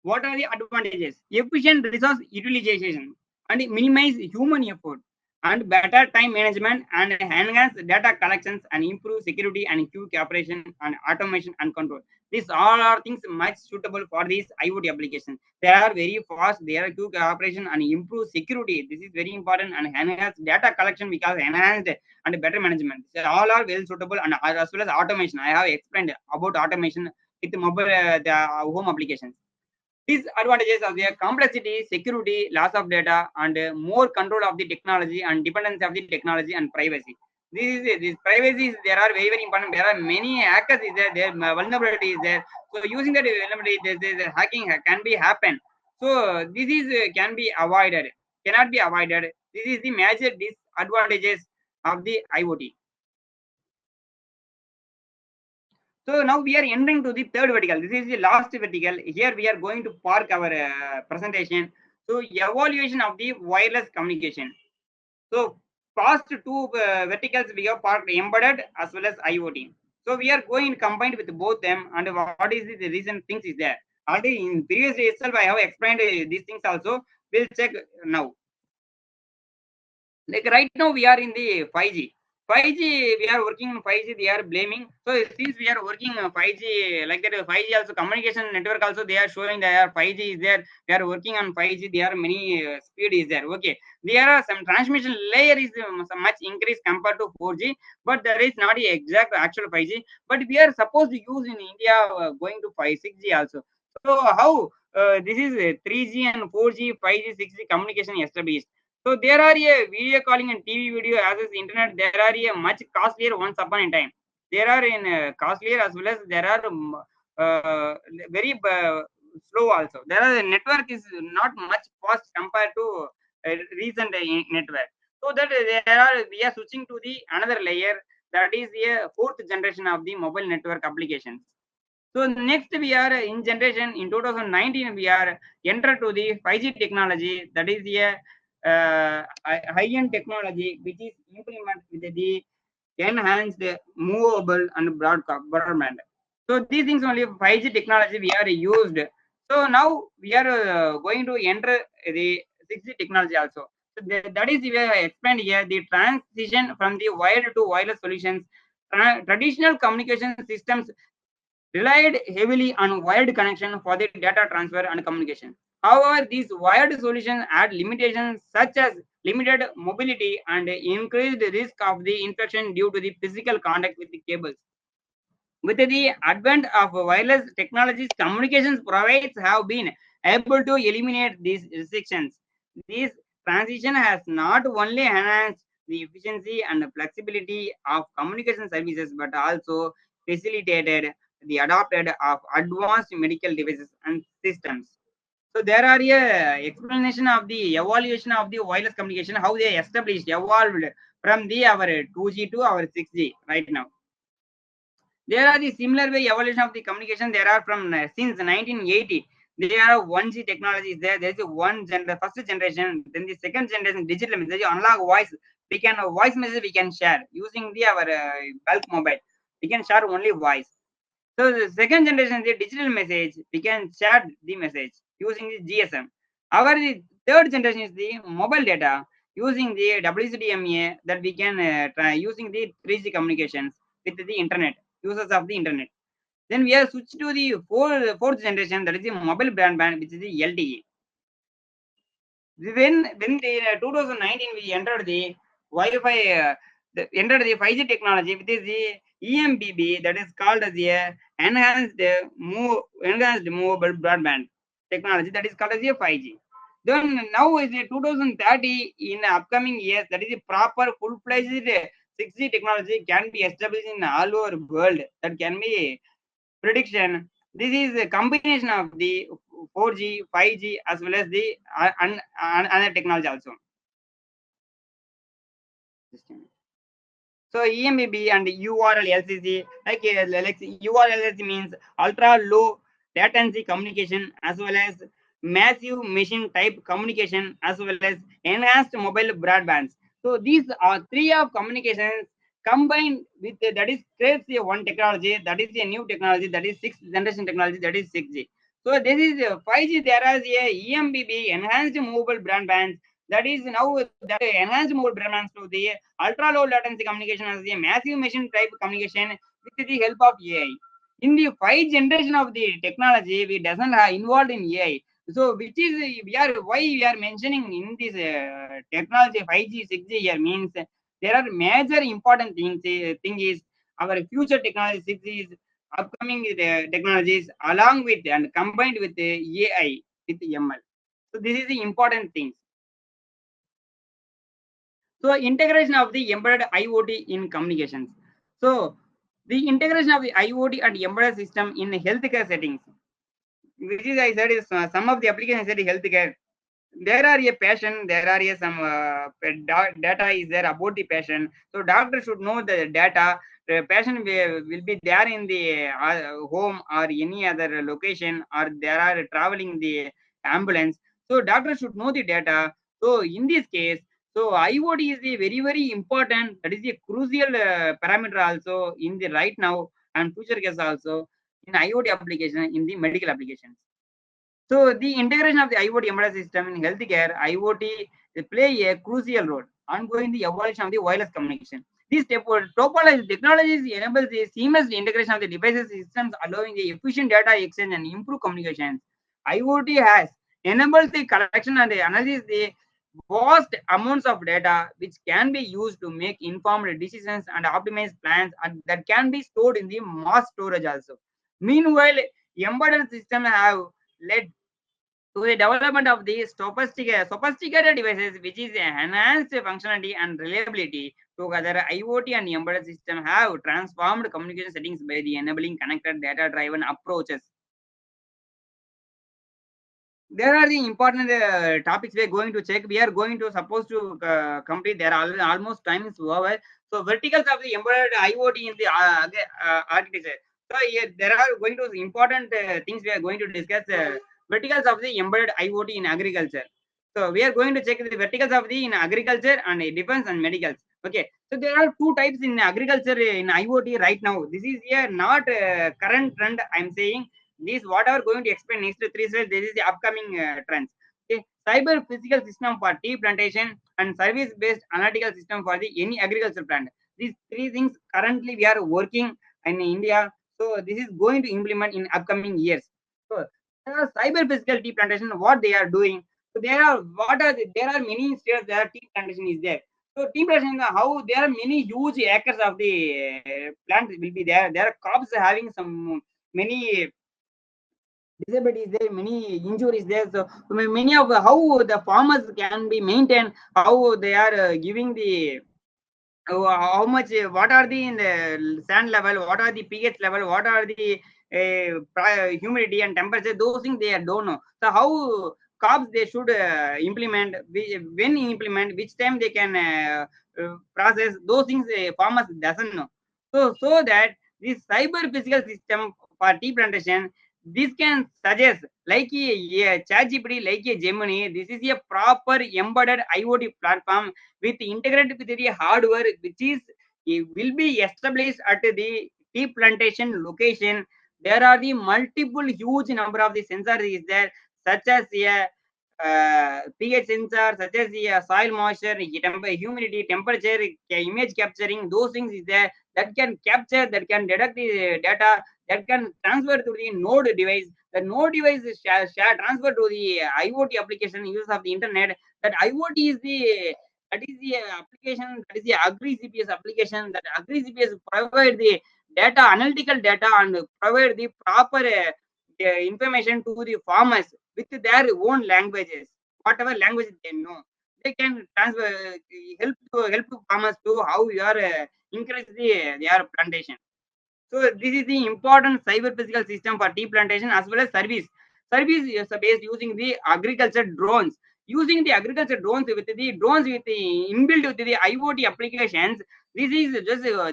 Speaker 2: What are the advantages? Efficient resource utilization and minimize human effort and better time management and enhance data collections and improve security and quick operation and automation and control. These all are things much suitable for these IoT applications. They are very fast, they are quick operation and improve security. This is very important and enhance data collection because enhanced and better management. They all are well suitable and as well as automation. I have explained about automation with mobile the home applications. These advantages of their complexity, security, loss of data, and more control of the technology and dependence of the technology and privacy. This privacy is there are very very important. There are many hackers is there. Their vulnerability is there. So using that vulnerability, this hacking can be happen. So this is can be avoided. Cannot be avoided. This is the major disadvantages of the IoT. So now we are entering to the third vertical. This is the last vertical. Here we are going to park our presentation. So evaluation of the wireless communication. So past two verticals we have parked embedded as well as IoT. So we are going combined with both them and what is the reason things is there. Already in previous day itself I have explained these things also. We'll check now. Like right now we are in the 5G. 5G, we are working on 5G, they are blaming. So since we are working on 5G, like that 5G also communication network also they are showing that 5G is there. They are working on 5G, there are many speed is there. Okay. There are some transmission layer is much increase compared to 4G, but there is not a exact actual 5G. But we are supposed to use in India going to 6G also. So how this is 3G and 4G, 5G, 6G communication established. So there are a video calling and TV video as is internet. There are a much costlier once upon a time. There are in costlier as well as there are very slow also. There are network is not much fast compared to recent network. So that there are we are switching to the another layer that is a fourth generation of the mobile network applications. So next we are in generation in 2019 we are entered to the 5G technology that is a high-end technology which is implemented with the enhanced movable and broadband. So these things only 5G technology we are used. So now we are going to enter the 6G technology also. So that is where I explained here the transition from the wired to wireless solutions. Traditional communication systems relied heavily on wired connection for the data transfer and communication. However, these wired solutions had limitations such as limited mobility and increased risk of the infection due to the physical contact with the cables. With the advent of wireless technologies, communications providers have been able to eliminate these restrictions. This transition has not only enhanced the efficiency and flexibility of communication services, but also facilitated the adoption of advanced medical devices and systems. So there are a explanation of the evaluation of the wireless communication, how they established, evolved from the our 2G to our 6G right now. There are the similar way evolution of the communication. There are from since 1980. There are 1G technologies there. There is a the first generation, then the second generation digital message, analog voice. We can voice message we can share using the our bulk mobile. We can share only voice. So the second generation, the digital message, we can share the message using the GSM. Our the third generation is the mobile data using the WCDMA that we can try using the 3G communications with the internet, users of the internet. Then we are switched to the fourth generation, that is the mobile broadband, which is the LTE. When the 2019 we entered the Wi-Fi, entered the 5G technology, which is the EMBB, that is called as the enhanced movable broadband technology, that is called as the 5G. Then now is the 2030 in upcoming years, that is the proper full-fledged 6G technology can be established in all over world. That can be prediction. This is a combination of the 4G, 5G as well as the other technology also. So EMBB and URL LCC, like URL LCC means ultra low latency communication as well as massive machine type communication as well as enhanced mobile broadbands. So these are three of communications combined with that is creates a one technology, that is a new technology, that is sixth generation technology, that is 6G. So this is 5G. There is a EMBB, enhanced movable broadband. That is now that enhanced mobile broadband to the ultra low latency communication as a massive machine type communication with the help of AI. In the 5 generation of the technology, we doesn't have involved in AI. So which is why we are mentioning in this technology 5G, 6G here means there are major important things. Thing is our future technology 6G is upcoming technologies along with and combined with the AI with ML. So this is the important things. So integration of the embedded IoT in communications. So the integration of the IoT and embedded system in healthcare settings, which is I said is some of the applications said healthcare. There are a patient, there are some data is there about the patient. So doctor should know the data. The patient will be there in the home or any other location, or there are traveling the ambulance. So doctor should know the data. So in this case, so IoT is a very very important. That is a crucial parameter also in the right now and future case also in IoT application in the medical applications. So the integration of the IoT embedded system in healthcare, IoT they play a crucial role ongoing the evolution of the wireless communication. These topology technologies enable the seamless integration of the devices systems, allowing the efficient data exchange and improve communications. IoT has enabled the collection and the analysis the vast amounts of data which can be used to make informed decisions and optimize plans, and that can be stored in the mass storage also. Meanwhile, embedded systems have led to the development of these sophisticated devices which is enhanced functionality and reliability. Together, IoT and embedded system have transformed communication settings by the enabling connected data-driven approaches. There are the important topics we are going to check. We are going to supposed to complete. There are almost time is over. So verticals of the embedded IoT in the architecture. So here there are going to important things we are going to discuss. Verticals of the embedded IoT in agriculture. So we are going to check the verticals of the in agriculture and defense and medicals. Okay. So there are two types in agriculture in IoT right now. This is here not current trend. I'm saying this whatever going to explain next 3 slides. This is the upcoming trends. Okay. Cyber physical system for tea plantation and service based analytical system for the any agriculture plant. These three things currently we are working in India. So this is going to implement in upcoming years. So there are cyber physical tea plantation. What they are doing. So there are many states there tea plantation is there. So tea plantation how there are many huge acres of the plant will be there. There are crops having some many disabilities there, many injuries there. So many of how the farmers can be maintained, how they are giving the how much what are the in the sand level, what are the pH level, what are the humidity and temperature, those things they don't know. So how crops they should implement, when implement, which time they can process, those things farmers doesn't know. So that this cyber physical system for tea plantation, this can suggest like a ChatGPT, like a Gemini. This is a proper embedded IoT platform with integrated with the hardware, which is it will be established at the tea plantation location. There are the multiple huge number of the sensors is there, such as a pH sensor, such as the soil moisture, humidity, temperature, image capturing, those things is there that can capture, that can detect the data, that can transfer to the node device. The node device is transfer to the IoT application use of the internet. That IoT is the that is the application, that is the Agri CPS application. That Agri CPS provide the data, analytical data, and provide the proper information to the farmers with their own languages, whatever language they know. They can transfer, help farmers to how you are increase their plantation. So this is the important cyber physical system for tea plantation as well as service. Service is based using the agriculture drones. Using the agriculture drones with the inbuilt with the IoT applications. This is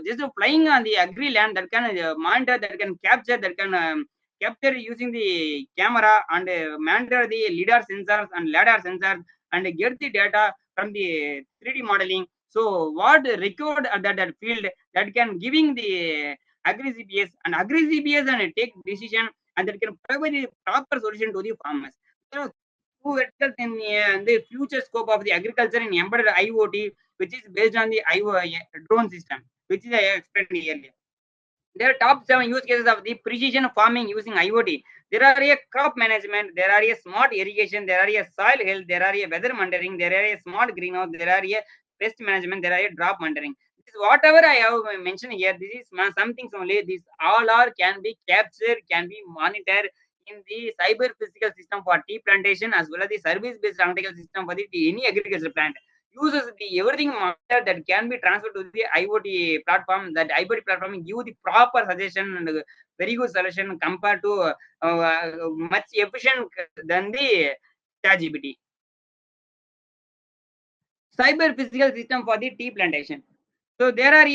Speaker 2: just flying on the agri land that can monitor, that can capture, that can capture using the camera and monitor the lidar sensors and lidar sensors and get the data from the 3D modeling. So what record at that field that can giving the Agri CPS and take decision and that can provide a proper solution to the farmers. So, two verticals in the future scope of the agriculture in embedded IoT, which is based on the drone system, which is I explained earlier. There are top 7 use cases of the precision farming using IoT. There are a crop management, there are a smart irrigation, there are a soil health, there are a weather monitoring, there are a smart greenhouse, there are a pest management, there are a drop monitoring. This whatever I have mentioned here, this is some things only. These all are can be captured, can be monitored in the cyber physical system for tea plantation as well as the service based analytical system for the any agriculture plant. Uses the everything monitor that can be transferred to the IoT platform. That IoT platform give the proper suggestion and very good solution compared to much efficient than the ChatGPT. Cyber physical system for the tea plantation. So there are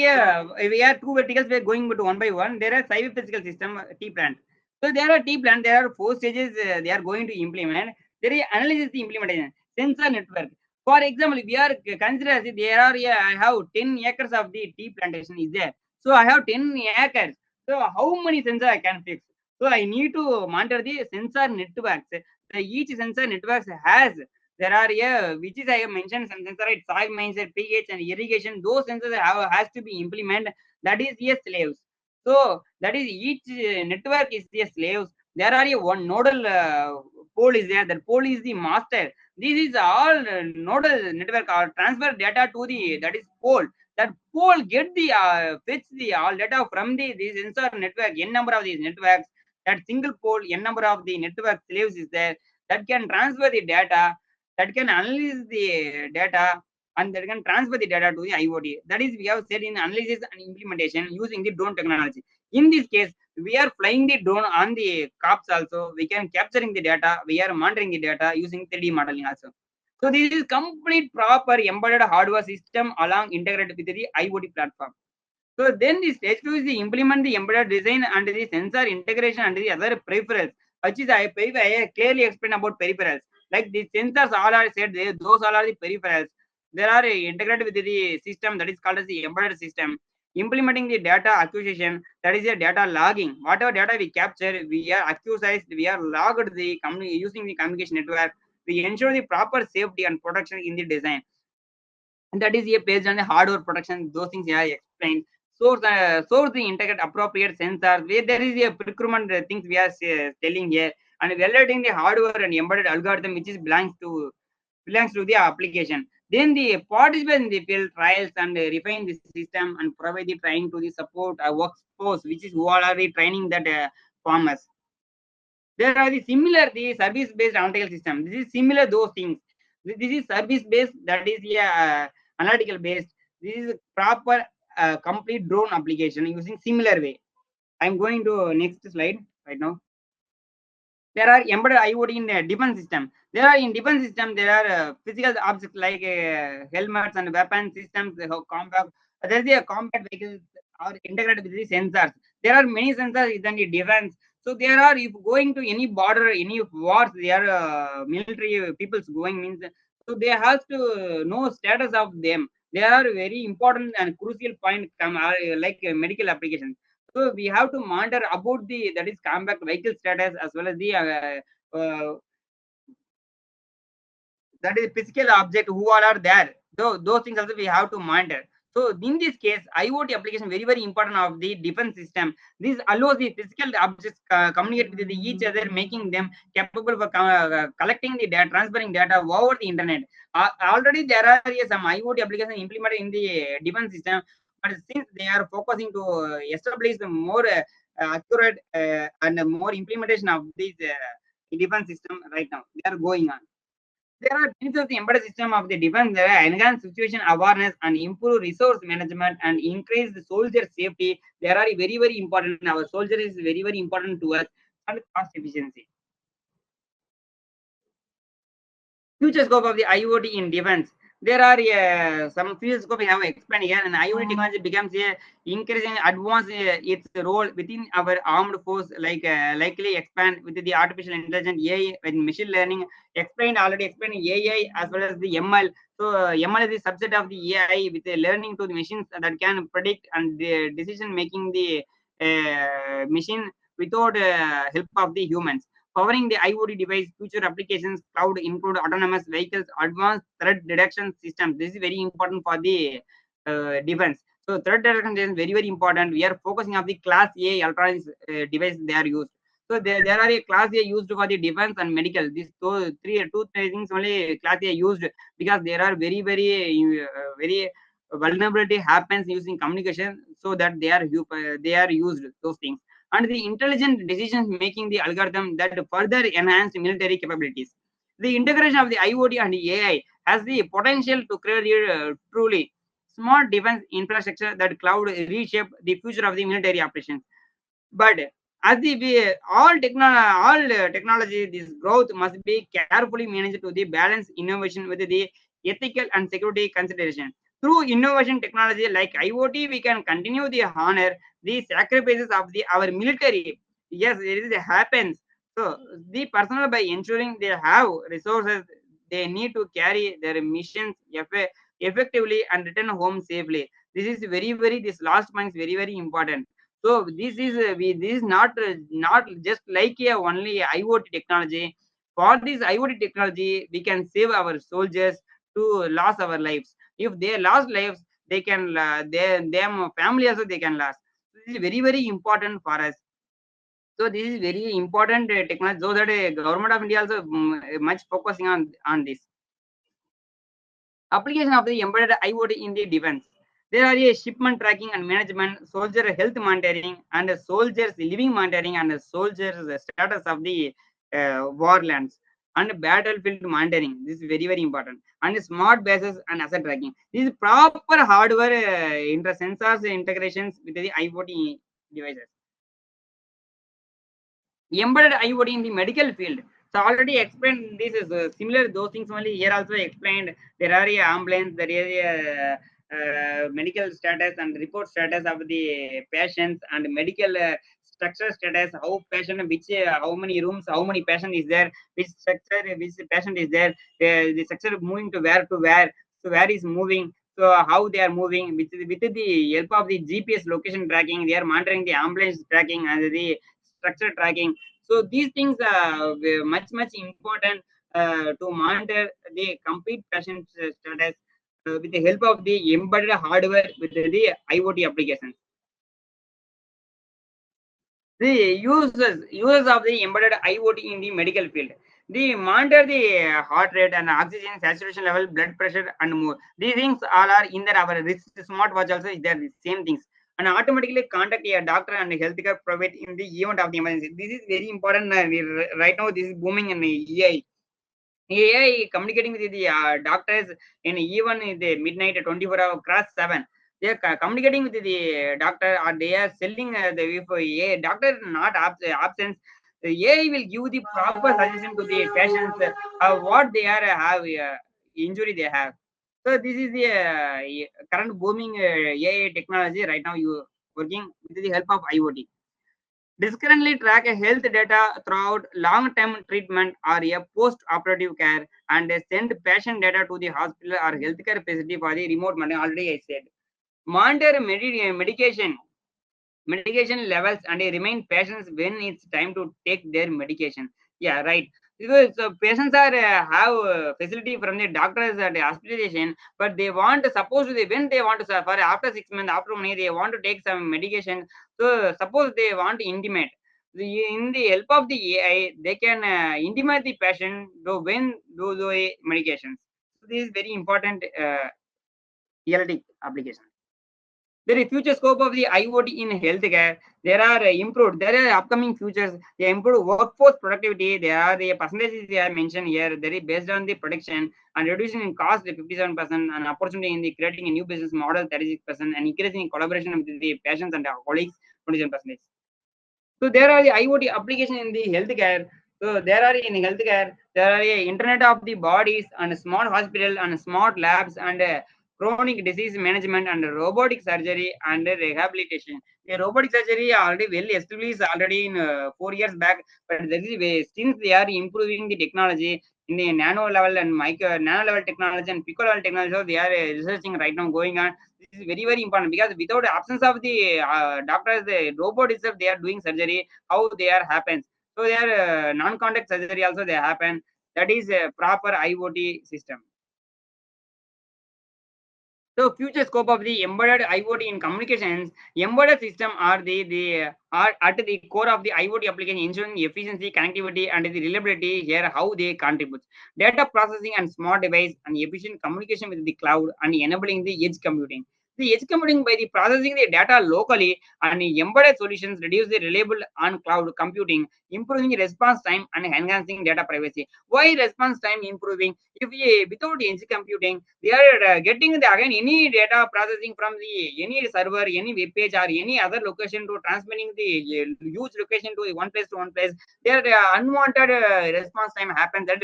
Speaker 2: we are two verticals. We are going to one by one. There are cyber physical system tea plant. So there are tea plant. There are 4 stages they are going to implement. There is analysis the implementation, sensor network. For example, we are consider there are I have 10 acres of the tea plantation is there. So I have 10 acres. So how many sensor I can fix? So I need to monitor the sensor networks. Each sensor networks has there are which is I have mentioned some sensor right soil mindset pH and irrigation those sensors has to be implemented that is slaves. So that is each network is a slaves. There are a one nodal pole is there. That pole is the master. This is all nodal network or transfer data to the that is pole. That pole get the fetch the all data from the sensor network. N number of these networks. That single pole n number of the network slaves is there that can transfer the data that can analyze the data and that can transfer the data to the IoT. That is, we have said in analysis and implementation using the drone technology. In this case, we are flying the drone on the crops also. We can capturing the data. We are monitoring the data using 3D modeling also. So this is complete proper embedded hardware system along integrated with the IoT platform. So then the stage 2 is the implement the embedded design and the sensor integration and the other peripherals. Which is I clearly explain about peripherals. Like the sensors all are said there, those all are the peripherals. There are integrated with the system that is called as the embedded system. Implementing the data acquisition, that is a data logging. Whatever data we capture, we are accused, we are logged the using the communication network. We ensure the proper safety and protection in the design. And that is based on the hardware protection. Those things I explained. Source the integrate appropriate sensors. Where there is a procurement things we are telling here, and validating the hardware and embedded algorithm which is belongs to the application. Then the participate in the field trials and refine the system and provide the training to the support workforce, which is who are the training that farmers. There are the similar the service based analytical system. This is similar those things. This is service based. That is analytical based. This is proper complete drone application using similar way. I'm going to next slide right now. There are embedded IoT in the defense system. There are in defense system there are physical objects like helmets and weapon systems. Compact. There is a compact vehicles are integrated with the sensors. There are many sensors in the defense. So there are if going to any border, any wars, there are military people's going means. So they have to know status of them. They are very important and crucial point like medical applications. So we have to monitor about the that is compact vehicle status as well as the that is physical object who all are there. So those things also we have to monitor. So in this case, IoT application very important of the defense system. This allows the physical objects communicate with each other, making them capable of collecting the data, transferring data over the internet. Already there are some IoT application implemented in the defense system, but since they are focusing to establish the more accurate and more implementation of this defense system right now, they are going on. There are benefits of the embedded system of the defense. There are enhanced situation awareness and improve resource management and increase the soldier safety. There are very important. Our soldier is very important to us and cost efficiency. Future scope of the IoT in defense. There are some future scope we have explained here, and IoT technology becomes a increasing advanced its role within our armed force, like likely expand with the artificial intelligence AI and machine learning. Already explained AI as well as the ML. So ML is a subset of the AI with the learning to the machines that can predict and the decision making the machine without help of the humans. Powering the IoT device, future applications, cloud include autonomous vehicles, advanced threat detection systems. This is very important for the defense. So threat detection is very, very important. We are focusing on the class A electronics device they are used. So there are a class A used for the defense and medical. These two things only class A used because there are very, very vulnerability happens using communication, so that they are used those things. And the intelligent decision making the algorithm that further enhance military capabilities. The integration of the IoT and AI has the potential to create truly smart defense infrastructure that cloud reshape the future of the military operations. But as all technology, this growth must be carefully managed to the balance innovation with the ethical and security consideration. Through innovation technology like IoT, we can continue the honor the sacrifices of our military. Yes, it happens. So the personnel, by ensuring they have resources they need to carry their missions effectively and return home safely. This is very this last point is very important. So this is not just like a only IoT technology. For this IoT technology, we can save our soldiers to lose our lives. If they lost lives, they can them family also they can lose. This is very important for us. So this is very important technology. So that government of India also much focusing on this. Application of the embedded IoT in the defense. There are a shipment tracking and management, soldier health monitoring, and soldiers living monitoring, and soldiers status of the warlands, and battlefield monitoring. This is very important. And smart bases and asset tracking. This is proper hardware sensors integrations with the IoT devices. Embedded IoT in the medical field. So already explained this is similar those things only here also explained. There are a ambulance, there is a medical status and report status of the patients, and medical structure status, how patient, which how many rooms, how many patient is there, which structure, which patient is there, the structure moving to where, so where is moving, so how they are moving with the help of the GPS location tracking, they are monitoring the ambulance tracking and the structure tracking. So these things are much important to monitor the complete patient status with the help of the embedded hardware with the IoT applications. The uses of the embedded IoT in the medical field. They monitor the heart rate and oxygen saturation level, blood pressure, and more. These things all are in our wrist smartwatch also is there the same things. And automatically contact a doctor and healthcare provider in the event of the emergency. This is very important. Right now, this is booming in AI. AI communicating with the doctors in even in the midnight 24 hour cross 7. They are communicating with the doctor, or they are selling the if a doctor not absence. The AI will give the proper suggestion to the patients what they are have injury they have. So this is the current booming AI technology right now. You working with the help of IoT. This currently track a health data throughout long-term treatment or a post-operative care, and send patient data to the hospital or healthcare facility for the remote monitoring. Already I said. Monitor medication levels and remind patients when it's time to take their medication. Yeah, right. Because patients are have facility from the doctors at the hospitalization, but they want suppose they when they want to suffer after 6 months after 1 year they want to take some medication. So suppose they want to intimate. In the help of the AI, they can intimate the patient to when do the medications. So this is very important reality application. There is future scope of the IoT in healthcare. There are improved. There are upcoming futures. They improve workforce productivity. There are the percentages they are mentioned here. There is based on the production and reducing in cost 57%, and opportunity in the creating a new business model 36%, and increasing collaboration with the patients and colleagues 27%. So there are the IoT application in the healthcare. So there are in healthcare, there are a Internet of the bodies and smart hospital and smart labs and chronic disease management and robotic surgery and rehabilitation. The robotic surgery already well established already in 4 years back, but there is since they are improving the technology, in the nano level and nano level technology and pico level technology. So they are researching right now going on. This is very, very important because without the absence of the doctors, the robot itself, they are doing surgery, how they are happens. So they are non-contact surgery also they happen. That is a proper IoT system. So future scope of the embedded IoT in communications, embedded system are are at the core of the IoT application, ensuring efficiency, connectivity, and the reliability. Here, how they contribute: data processing and smart device, and efficient communication with the cloud, and enabling the edge computing. The edge computing by the processing the data locally and embedded solutions reduce the reliable on cloud computing, improving response time and enhancing data privacy. Why response time improving? If we without edge computing, they are getting the again any data processing from the any server, any web page or any other location to transmitting the huge location to one place to one place. There unwanted response time happens, that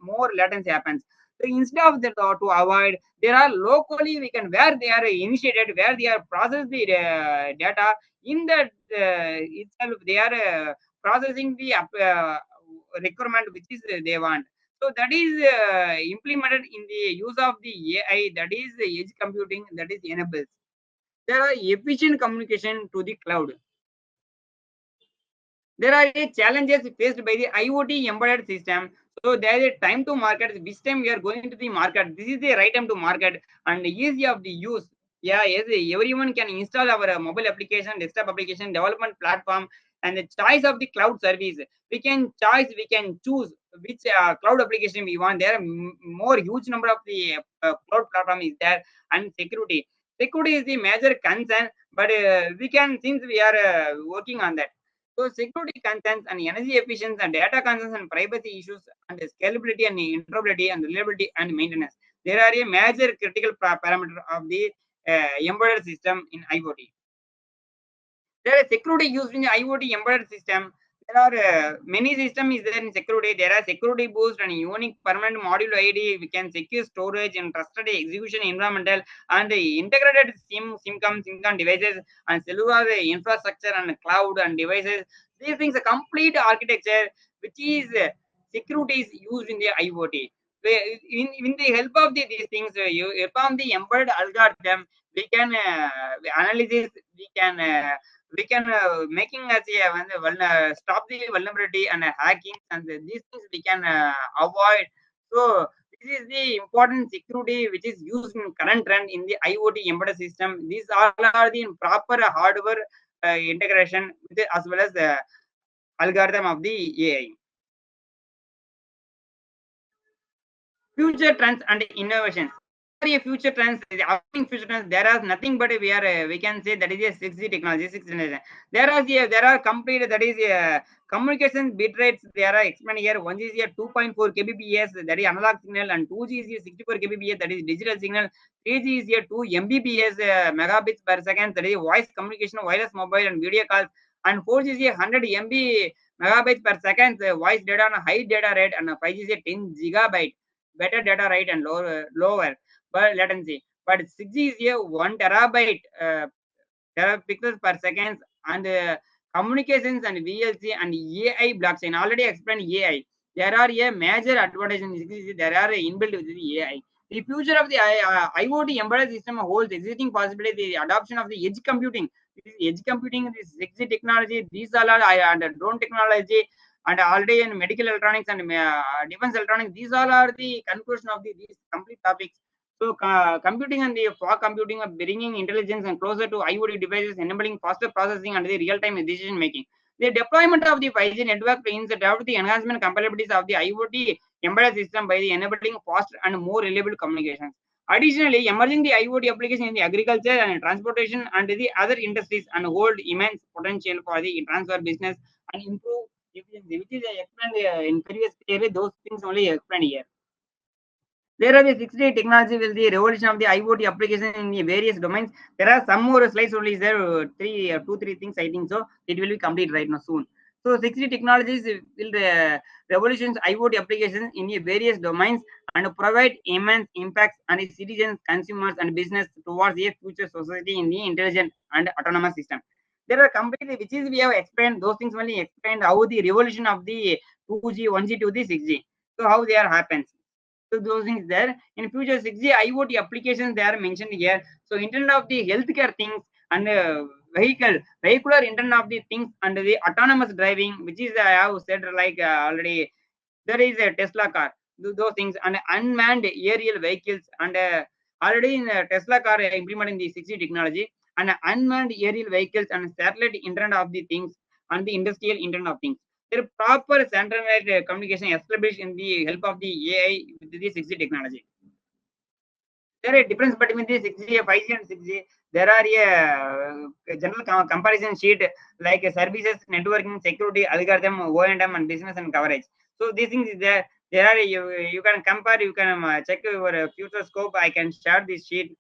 Speaker 2: more latency happens. So instead of that, to avoid, there are locally we can where they are initiated, where they are process the data in that itself they are processing the requirement which is they want. So that is implemented in the use of the AI, that is the edge computing, that is enables. There are efficient communication to the cloud. There are challenges faced by the IoT embedded system. So there is a time to market. Which time we are going to the market? This is the right time to market and easy of the use. Yeah, yes, everyone can install our mobile application, desktop application, development platform, and the choice of the cloud service. We can choose which cloud application we want. There are more huge number of the cloud platform is there, and security. Security is the major concern, but we can since we are working on that. So security concerns and energy efficiency and data concerns and privacy issues and scalability and interoperability and reliability and maintenance. There are a major critical parameter of the embedded system in IoT. There are security used in the IoT embedded system. There are many systems is there in security. There are security boost and unique permanent module ID. We can secure storage and trusted execution environmental and the integrated SIM devices and cellular infrastructure and cloud and devices. These things a complete architecture which is security is used in the IoT. In the help of these things, you from the embedded algorithm, we can analysis, we can making us stop the vulnerability and hacking and these things we can avoid. So this is the important security which is used in current trend in the IoT embedded system. These all are the proper hardware integration with as well as the algorithm of the AI. Future trends and innovations. Future trends, the upcoming future trends, there are nothing but we can say that is a 6G technology, 6 generation. There are complete, that is communication bit rates, there are expanding here. 1G is a 2.4 kbps, that is analog signal, and 2G is a 64 kbps, that is digital signal. 3G is a 2 mbps megabits per second, that is voice communication, wireless mobile and video calls. And 4G is a 100 MB megabits per second voice data on a high data rate, and 5G is a 10 gigabyte better data rate and lower but latency. But 6G is a 1 terabyte terapixels per second, and communications and VLC and AI blockchain. Already explained AI. There are a major advantage in 6G. There are inbuilt with the AI. The future of the IoT embedded system holds existing possibility. The adoption of the edge computing. This edge computing, this 6G technology, these all are and drone technology, and already in medical electronics and defense electronics. These all are the conclusion of these complete topics. So computing and the fog computing are bringing intelligence and closer to IoT devices, enabling faster processing and the real-time decision making. The deployment of the 5G network brings about the enhancement capabilities of the IoT embedded system by the enabling faster and more reliable communications. Additionally, emerging the IoT application in the agriculture and transportation and the other industries and hold immense potential for the transfer business and improve efficiency, which is explained in previous area. Those things only explained here. There are the 6D technology will the revolution of the IoT application in the various domains. There are some more slides only. There two, three things I think so. It will be complete right now soon. So 6D technologies will revolution IoT applications in the various domains and provide immense impacts on the citizens, consumers, and business towards a future society in the intelligent and autonomous system. There are completely which is we have explained those things only explained how the revolution of the 2G, 1G to the 6G. So how they are happens? So those things there. In future 6G IoT applications they are mentioned here. So Internet of the healthcare things and vehicular Internet of the things and the autonomous driving, which is I have said like already there is a Tesla car, those things and unmanned aerial vehicles and already in Tesla car implementing the 6G technology and unmanned aerial vehicles and satellite Internet of the things and the industrial Internet of things. There proper centralized communication established in the help of the AI with the 6G technology. There is a difference between the 6G, 5G and 6G. There are a general comparison sheet like services, networking, security, algorithm, O&M, and business and coverage. So these things is there. There are you can compare, you can check your future scope. I can share this sheet.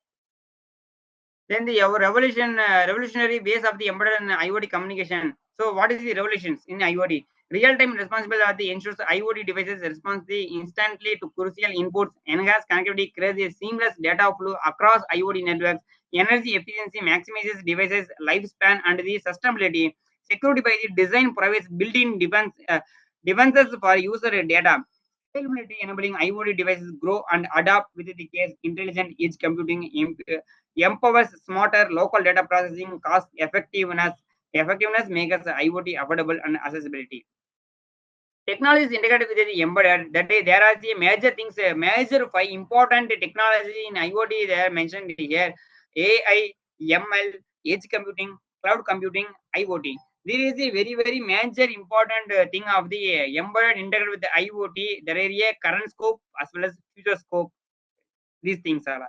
Speaker 2: Then the revolutionary base of the embedded and IoT communication. So what is the revolutions in IoT? Real-time responsibility ensures IoT devices respond instantly to crucial inputs, enhance connectivity, creates a seamless data flow across IoT networks, energy efficiency maximizes devices lifespan and the sustainability, security by the design provides built-in defenses for user data, scalability enabling IoT devices grow and adapt with the case intelligent edge computing empowers smarter local data processing, cost effectiveness. Effectiveness makes IoT affordable and accessibility. Technology is integrated with the embedded. That is, there are the major things, major 5 important technology in IoT. They are mentioned here: AI, ML, edge computing, cloud computing, IoT. There is a very major important thing of the embedded integrated with the IoT. There is a current scope as well as future scope. These things are.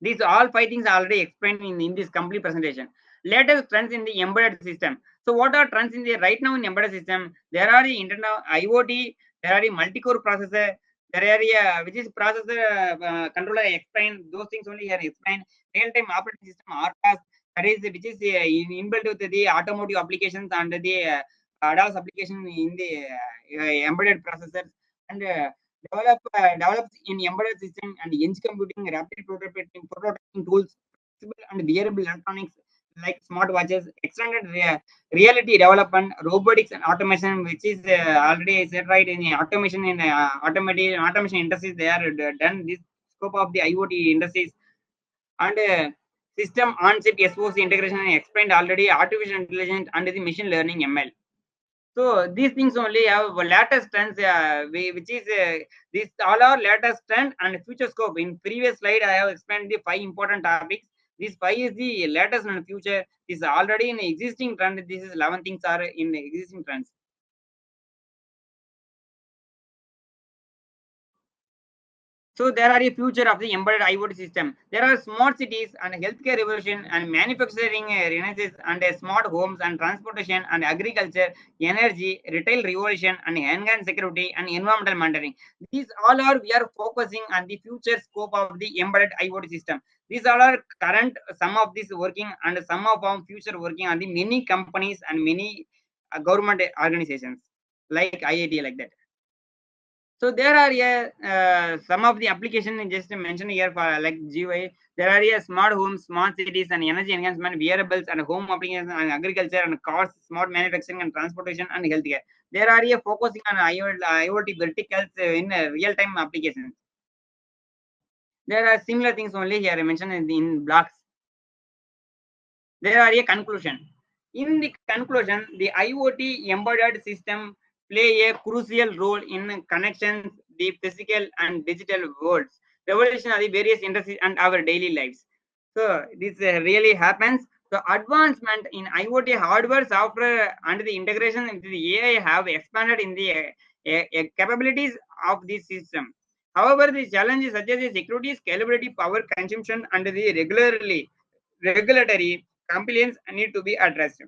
Speaker 2: These all 5 things are already explained in this complete presentation. Latest trends in the embedded system. So what are trends in the right now in embedded system? There are the internet IoT, there are the multi-core processor, there are which is processor controller explained, those things only here explained. Real-time operating system RTAS, that is which is inbuilt with the automotive applications and the ADAS application in the embedded processors and develops in embedded system and edge computing, rapid prototyping tools, flexible and wearable electronics like smartwatches, extended reality development, robotics and automation, which is already said right in the automation in automation industries. They are done this scope of the IoT industries and system on-chip SoC integration I explained already, artificial intelligence and the machine learning ML. So these things only have latest trends, which is these all are latest trend and future scope. In previous slide, I have explained the 5 important topics. This 5 is the latest and future. This is already in existing trend. This is 11 things are in existing trends. So there are a future of the embedded IoT system. There are smart cities and healthcare revolution and manufacturing renaissance and smart homes and transportation and agriculture, energy, retail revolution and enhanced security and environmental monitoring. These all are we are focusing on the future scope of the embedded IoT system. These all are current some of this working and some of our future working on the many companies and many government organizations like IIT like that. So there are some of the application just mentioned here for like GUI. There are smart homes, smart cities, and energy enhancement, wearables, and home applications, and agriculture, and cars, smart manufacturing, and transportation, and healthcare. There are focusing on IoT verticals in real-time applications. There are similar things only here mentioned in blocks. There are a conclusion. In the conclusion, the IoT embedded system play a crucial role in connections the physical and digital worlds, revolutionary various industries and our daily lives. So this really happens. The advancement in IoT hardware, software, and the integration into the AI have expanded in the capabilities of this system. However, the challenges such as the security, scalability, power consumption, and the regulatory compliance need to be addressed.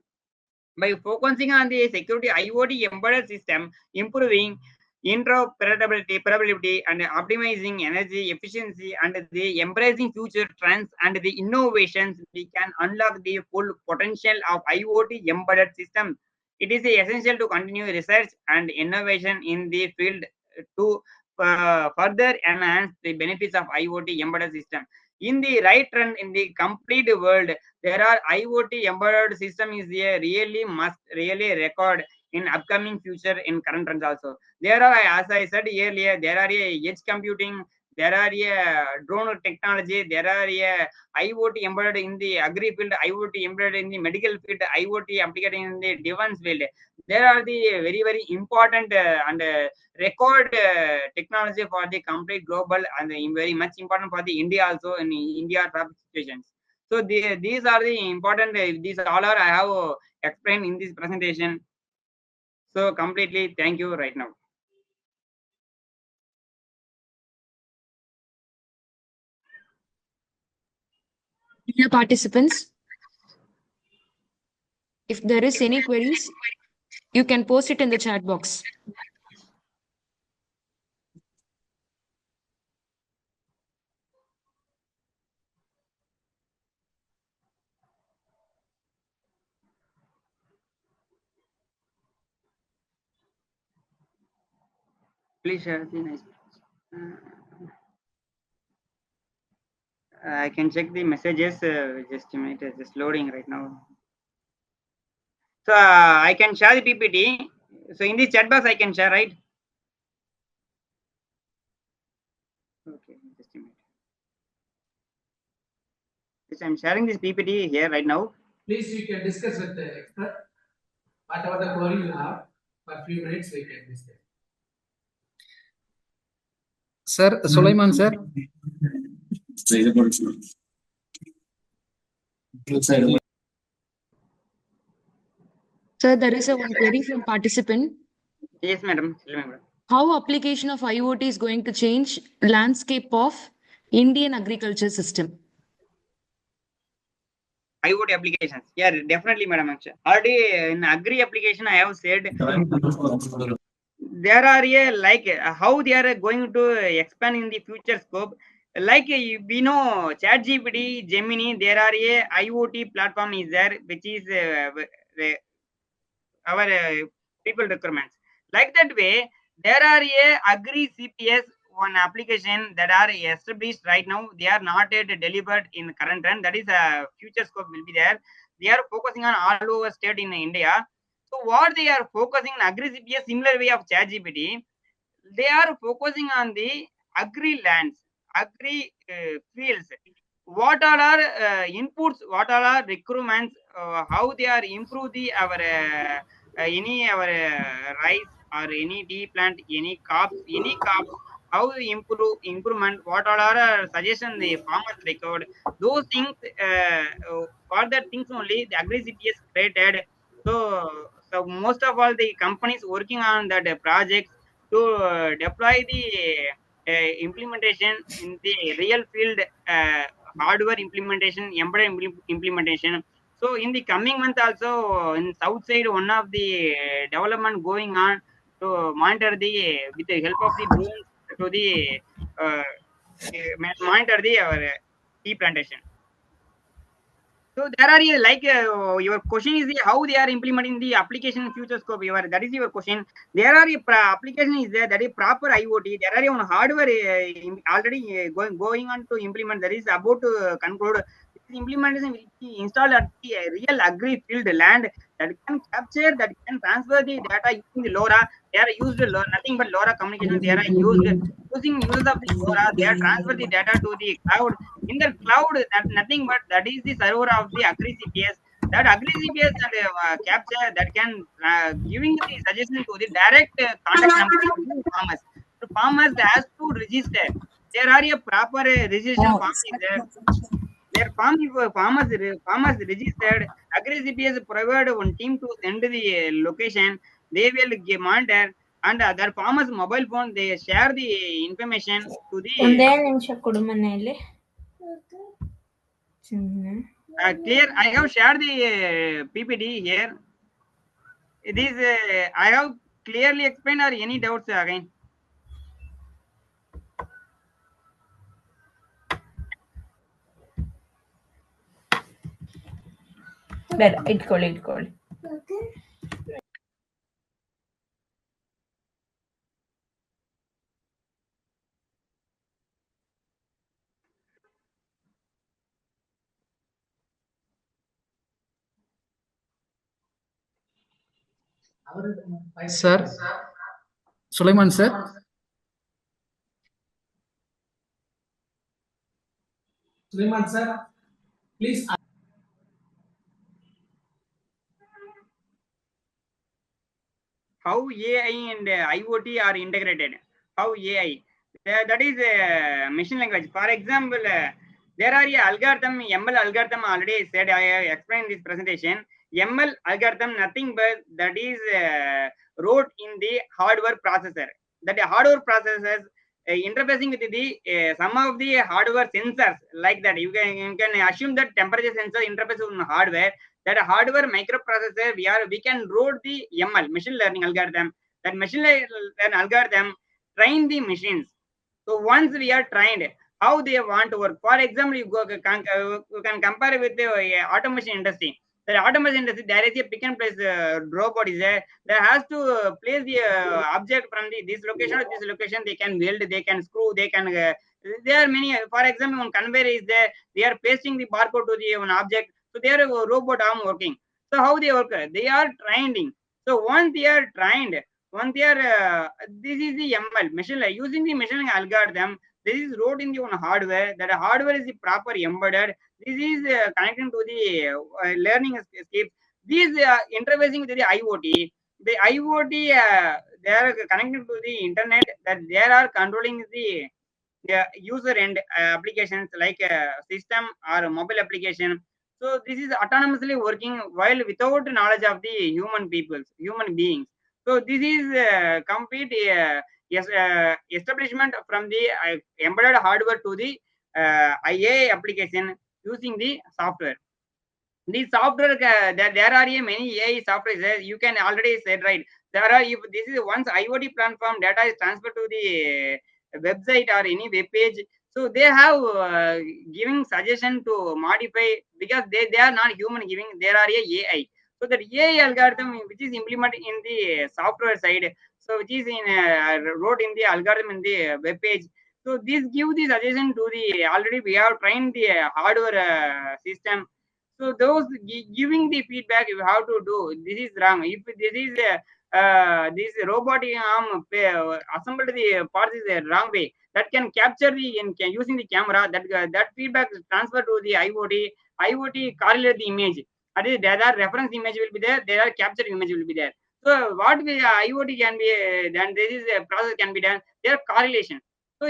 Speaker 2: By focusing on the security IoT embedded system, improving interoperability and optimizing energy efficiency and the embracing future trends and the innovations, we can unlock the full potential of IoT embedded systems. It is essential to continue research and innovation in the field to further enhance the benefits of IoT embedded system. In the right trend in the complete world, there are IoT embedded system is a really must really record in upcoming future in current trends also. There are, as I said earlier, there are a edge computing, there are a drone technology, there are a IoT embedded in the agri field, IoT embedded in the medical field, IoT applied in the defense field. There are the very, very important and record technology for the complete global and very much important for the India also in India traffic situations. So these are the important, these all are I have explained in this presentation. So completely thank you right now.
Speaker 5: Dear participants, if there is any queries, you can post it in the chat box.
Speaker 2: Please share the nice. I can check the messages. Just a minute, just loading right now. So I can share the PPT. So in the chat box I can share, right? Okay, just a minute. Yes, I'm sharing this PPT here right now.
Speaker 4: Please, you can discuss with the expert. Whatever the query you have, for a few minutes we can discuss. Sir, Sulaiman, sir.
Speaker 5: Sir, there is one query from participant.
Speaker 2: Yes, madam.
Speaker 5: How application of IoT is going to change landscape of Indian agriculture system?
Speaker 2: IoT applications. Yeah, definitely, madam. Already in agri application, I have said there are a like how they are going to expand in the future scope. Like we know, ChatGPT, Gemini, there are a IoT platform is there, which is our people requirements. Like that way, there are a agri CPS one application that are established right now. They are not yet delivered in current trend. That is a future scope will be there. They are focusing on all over state in India. So what they are focusing on agri CPS similar way of ChatGPT, they are focusing on the agri lands, agri fields. What all are inputs? What all are requirements? How they are improve the our any our rice or any tea plant, any crops. How improvement? What all are suggestion the farmers record? Those things for that things only the agri CPS created. So most of all the companies working on that projects to deploy the implementation in the real field, hardware implementation, embedded implementation. So in the coming month also in south side, one of the development going on to monitor the with the help of the drones to the uh, monitor the tea plantation. So there are like your question is how they are implementing the application future scope. That is your question. There are application is there that is proper IoT. There are on hardware already going on to implement. That is about to conclude. This implementation will be installed at the real agri field land that can capture, that can transfer the data using the LoRa. They are used nothing but LoRa communication. They are used using uses of the LoRa. They are transfer the data to the cloud. In the cloud, that nothing but that is the server of the agri CPS. That agri CPS that capture that can giving the suggestion to the direct contact number to farmers. The farmers has to register. There are a proper registration form is there. Their farmers registered. Agri CPS provide one team to send the location. They will monitor, and their farmers mobile phone they share the information to the
Speaker 6: ಒಂದೇ ನಿಮಿಷ ಕೊಡು ಮನೆಯಲ್ಲಿ
Speaker 2: clear. I have shared the PPT here. It is I have clearly explained or any doubts again?
Speaker 6: ಬೇಡ ಇಟ್ಕೊಳ್ಳಿ
Speaker 4: Sir, Sulaiman sir. Sulaiman sir, please.
Speaker 2: How AI and IoT are integrated. How AI. That is machine language. For example, there are a algorithm, ML algorithm already said, I have explained this presentation. ML algorithm, nothing but that is wrote in the hardware processor. That the hardware processors interfacing with the some of the hardware sensors like that. You can assume that temperature sensor interface with hardware, that hardware microprocessor we can road the ML machine learning algorithm. That machine learning algorithm train the machines. So once we are trained, how they want to work. For example, you can compare with the automation industry. The automation industry, there is a pick and place robot is there. That has to place the object from this location to this location. They can weld, they can screw, they can. There are many. For example, one conveyor is there. They are pasting the barcode to the one object. So they are a robot arm working. So how they work? They are training. So once they are trained, once they are this is the ML machine learning. Using the machine learning algorithm, this is wrote in the one hardware. That hardware is the proper embedded. This is connecting to the learning escape. These interfacing with the IoT. The IoT they are connected to the internet. That they are controlling the user end applications like system or mobile application. So this is autonomously working while without knowledge of the human beings. So this is complete yes, establishment from the embedded hardware to the IA application using the software. The software there are many AI software. You can already said right. There are, if this is once IoT platform data is transferred to the website or any web page, so they have giving suggestion to modify, because they are not human giving, there are a AI. So that AI algorithm which is implemented in the software side, so which is in wrote in the algorithm in the web page. So this give the suggestion to the already we have trained the hardware system. So those giving the feedback you have to do. This is wrong. If this is this robotic arm assembled the parts is a wrong way, that can capture the using the camera, that feedback is transferred to the IoT. IoT correlate the image. That is, there are reference image will be there. There are captured image will be there. So what we IoT can be done. This is a process can be done. There correlation. So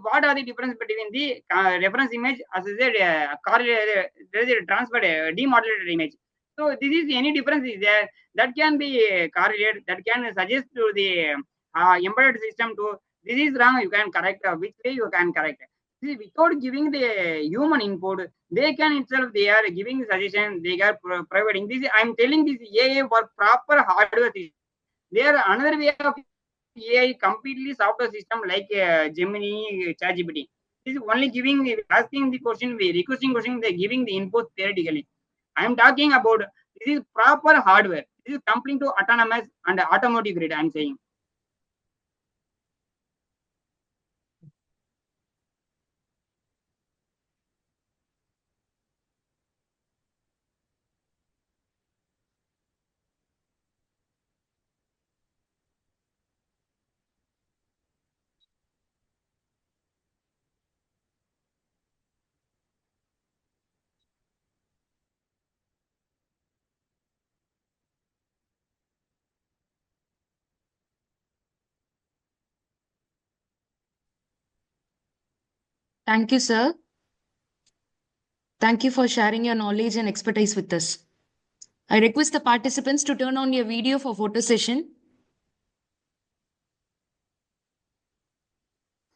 Speaker 2: what are the difference between the reference image as a correlated, there is a transferred demodulated image. So this is any difference is there that can be correlated, that can suggest to the embedded system to this is wrong, you can correct, which way you can correct. See, without giving the human input, they can itself they are giving suggestion, they are providing this. I am telling this AI for proper hardware system. There are another way of AI completely software system like Gemini, ChatGPT. This is only giving, asking the question, requesting question, they giving the input theoretically. I am talking about this is proper hardware. This is complete to autonomous and automotive grade. I am saying.
Speaker 5: Thank you, sir. Thank you for sharing your knowledge and expertise with us. I request the participants to turn on your video for photo session.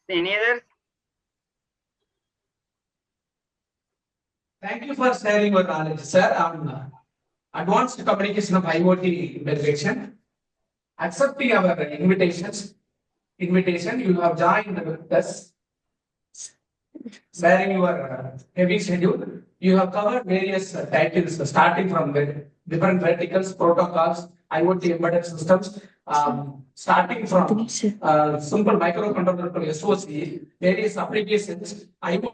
Speaker 2: Any others?
Speaker 7: Thank you for sharing your knowledge, sir, on advanced communication of IoT integration. Accepting our invitation, you have joined with us, sharing your heavy schedule. You have covered various titles, starting from the different verticals, protocols, IoT embedded systems, starting from simple microcontroller to SOC, various applications, IoT.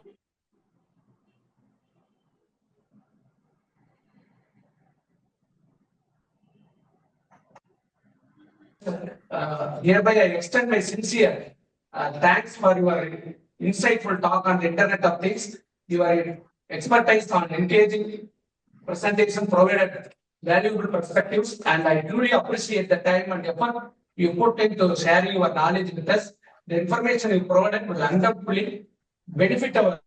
Speaker 7: hereby I extend my sincere thanks for your insightful talk on the Internet of Things. Your expertise on engaging presentation provided valuable perspectives, and I truly appreciate the time and effort you put into sharing your knowledge with us. The information you provided will undoubtedly benefit our.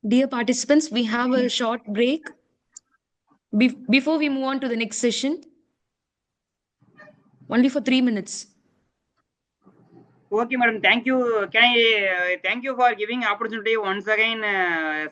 Speaker 5: Dear participants, we have a short break before we move on to the next session. Only for 3 minutes.
Speaker 2: Okay, madam. Thank you. Can I thank you for giving opportunity once again,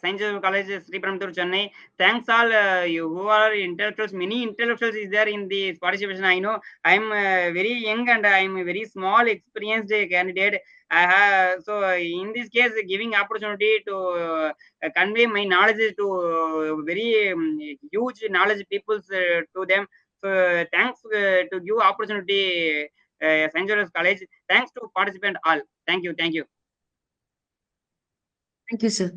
Speaker 2: Saint Joseph College, Sri Perambur, Chennai. Thanks all you who are intellectuals. Many intellectuals is there in this participation. I know I'm very young and I'm a very small, experienced candidate. I have so in this case giving opportunity to convey my knowledge to very huge knowledge peoples to them. So thanks to give opportunity. St. Joseph's College. Thanks to participant all. Thank you. Thank you.
Speaker 5: Thank you, sir.